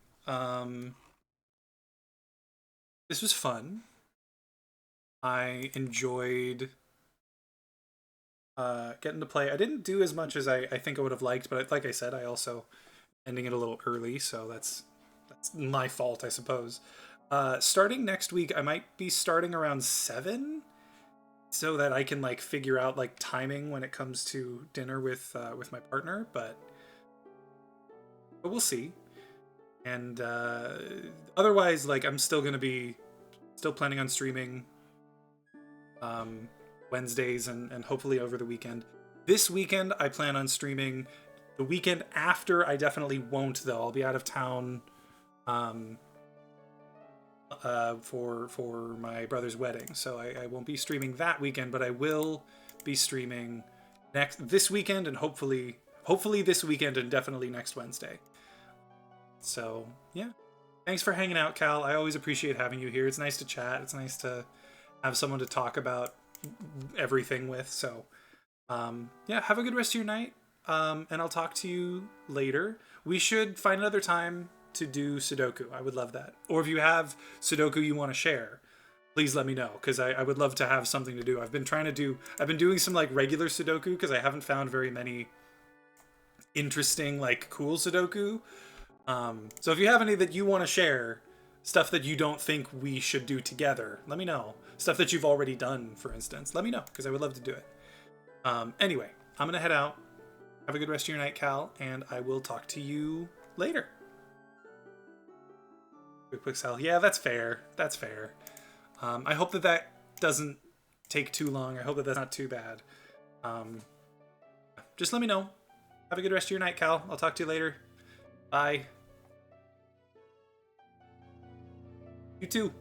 This was fun. I enjoyed getting to play. I didn't do as much as I think I would have liked, but like I said, I also ending it a little early, so that's my fault, I suppose. Starting next week, I might be starting around 7, so that I can like figure out like timing when it comes to dinner with my partner, but we'll see. And otherwise, like I'm still planning on streaming Wednesdays and hopefully over the weekend. This weekend, I plan on streaming. The weekend after, I definitely won't, though. I'll be out of town for my brother's wedding, so I won't be streaming that weekend, but I will be streaming this weekend and hopefully this weekend and definitely next Wednesday. So, yeah. Thanks for hanging out, Cal. I always appreciate having you here. It's nice to chat. It's nice to have someone to talk about everything with, so Yeah, have a good rest of your night. And I'll talk to you later. We should find another time to do Sudoku. I would love that. Or if you have Sudoku you want to share, please let me know, because I would love to have something to do. I've been doing some like regular Sudoku because I haven't found very many interesting, like cool Sudoku. So if you have any that you want to share, stuff that you don't think we should do together, let me know. Stuff that you've already done, for instance, let me know, because I would love to do it. Anyway, I'm going to head out. Have a good rest of your night, Cal, and I will talk to you later. Quick Sal. Yeah, that's fair. That's fair. I hope that doesn't take too long. I hope that's not too bad. Just let me know. Have a good rest of your night, Cal. I'll talk to you later. Bye. You too.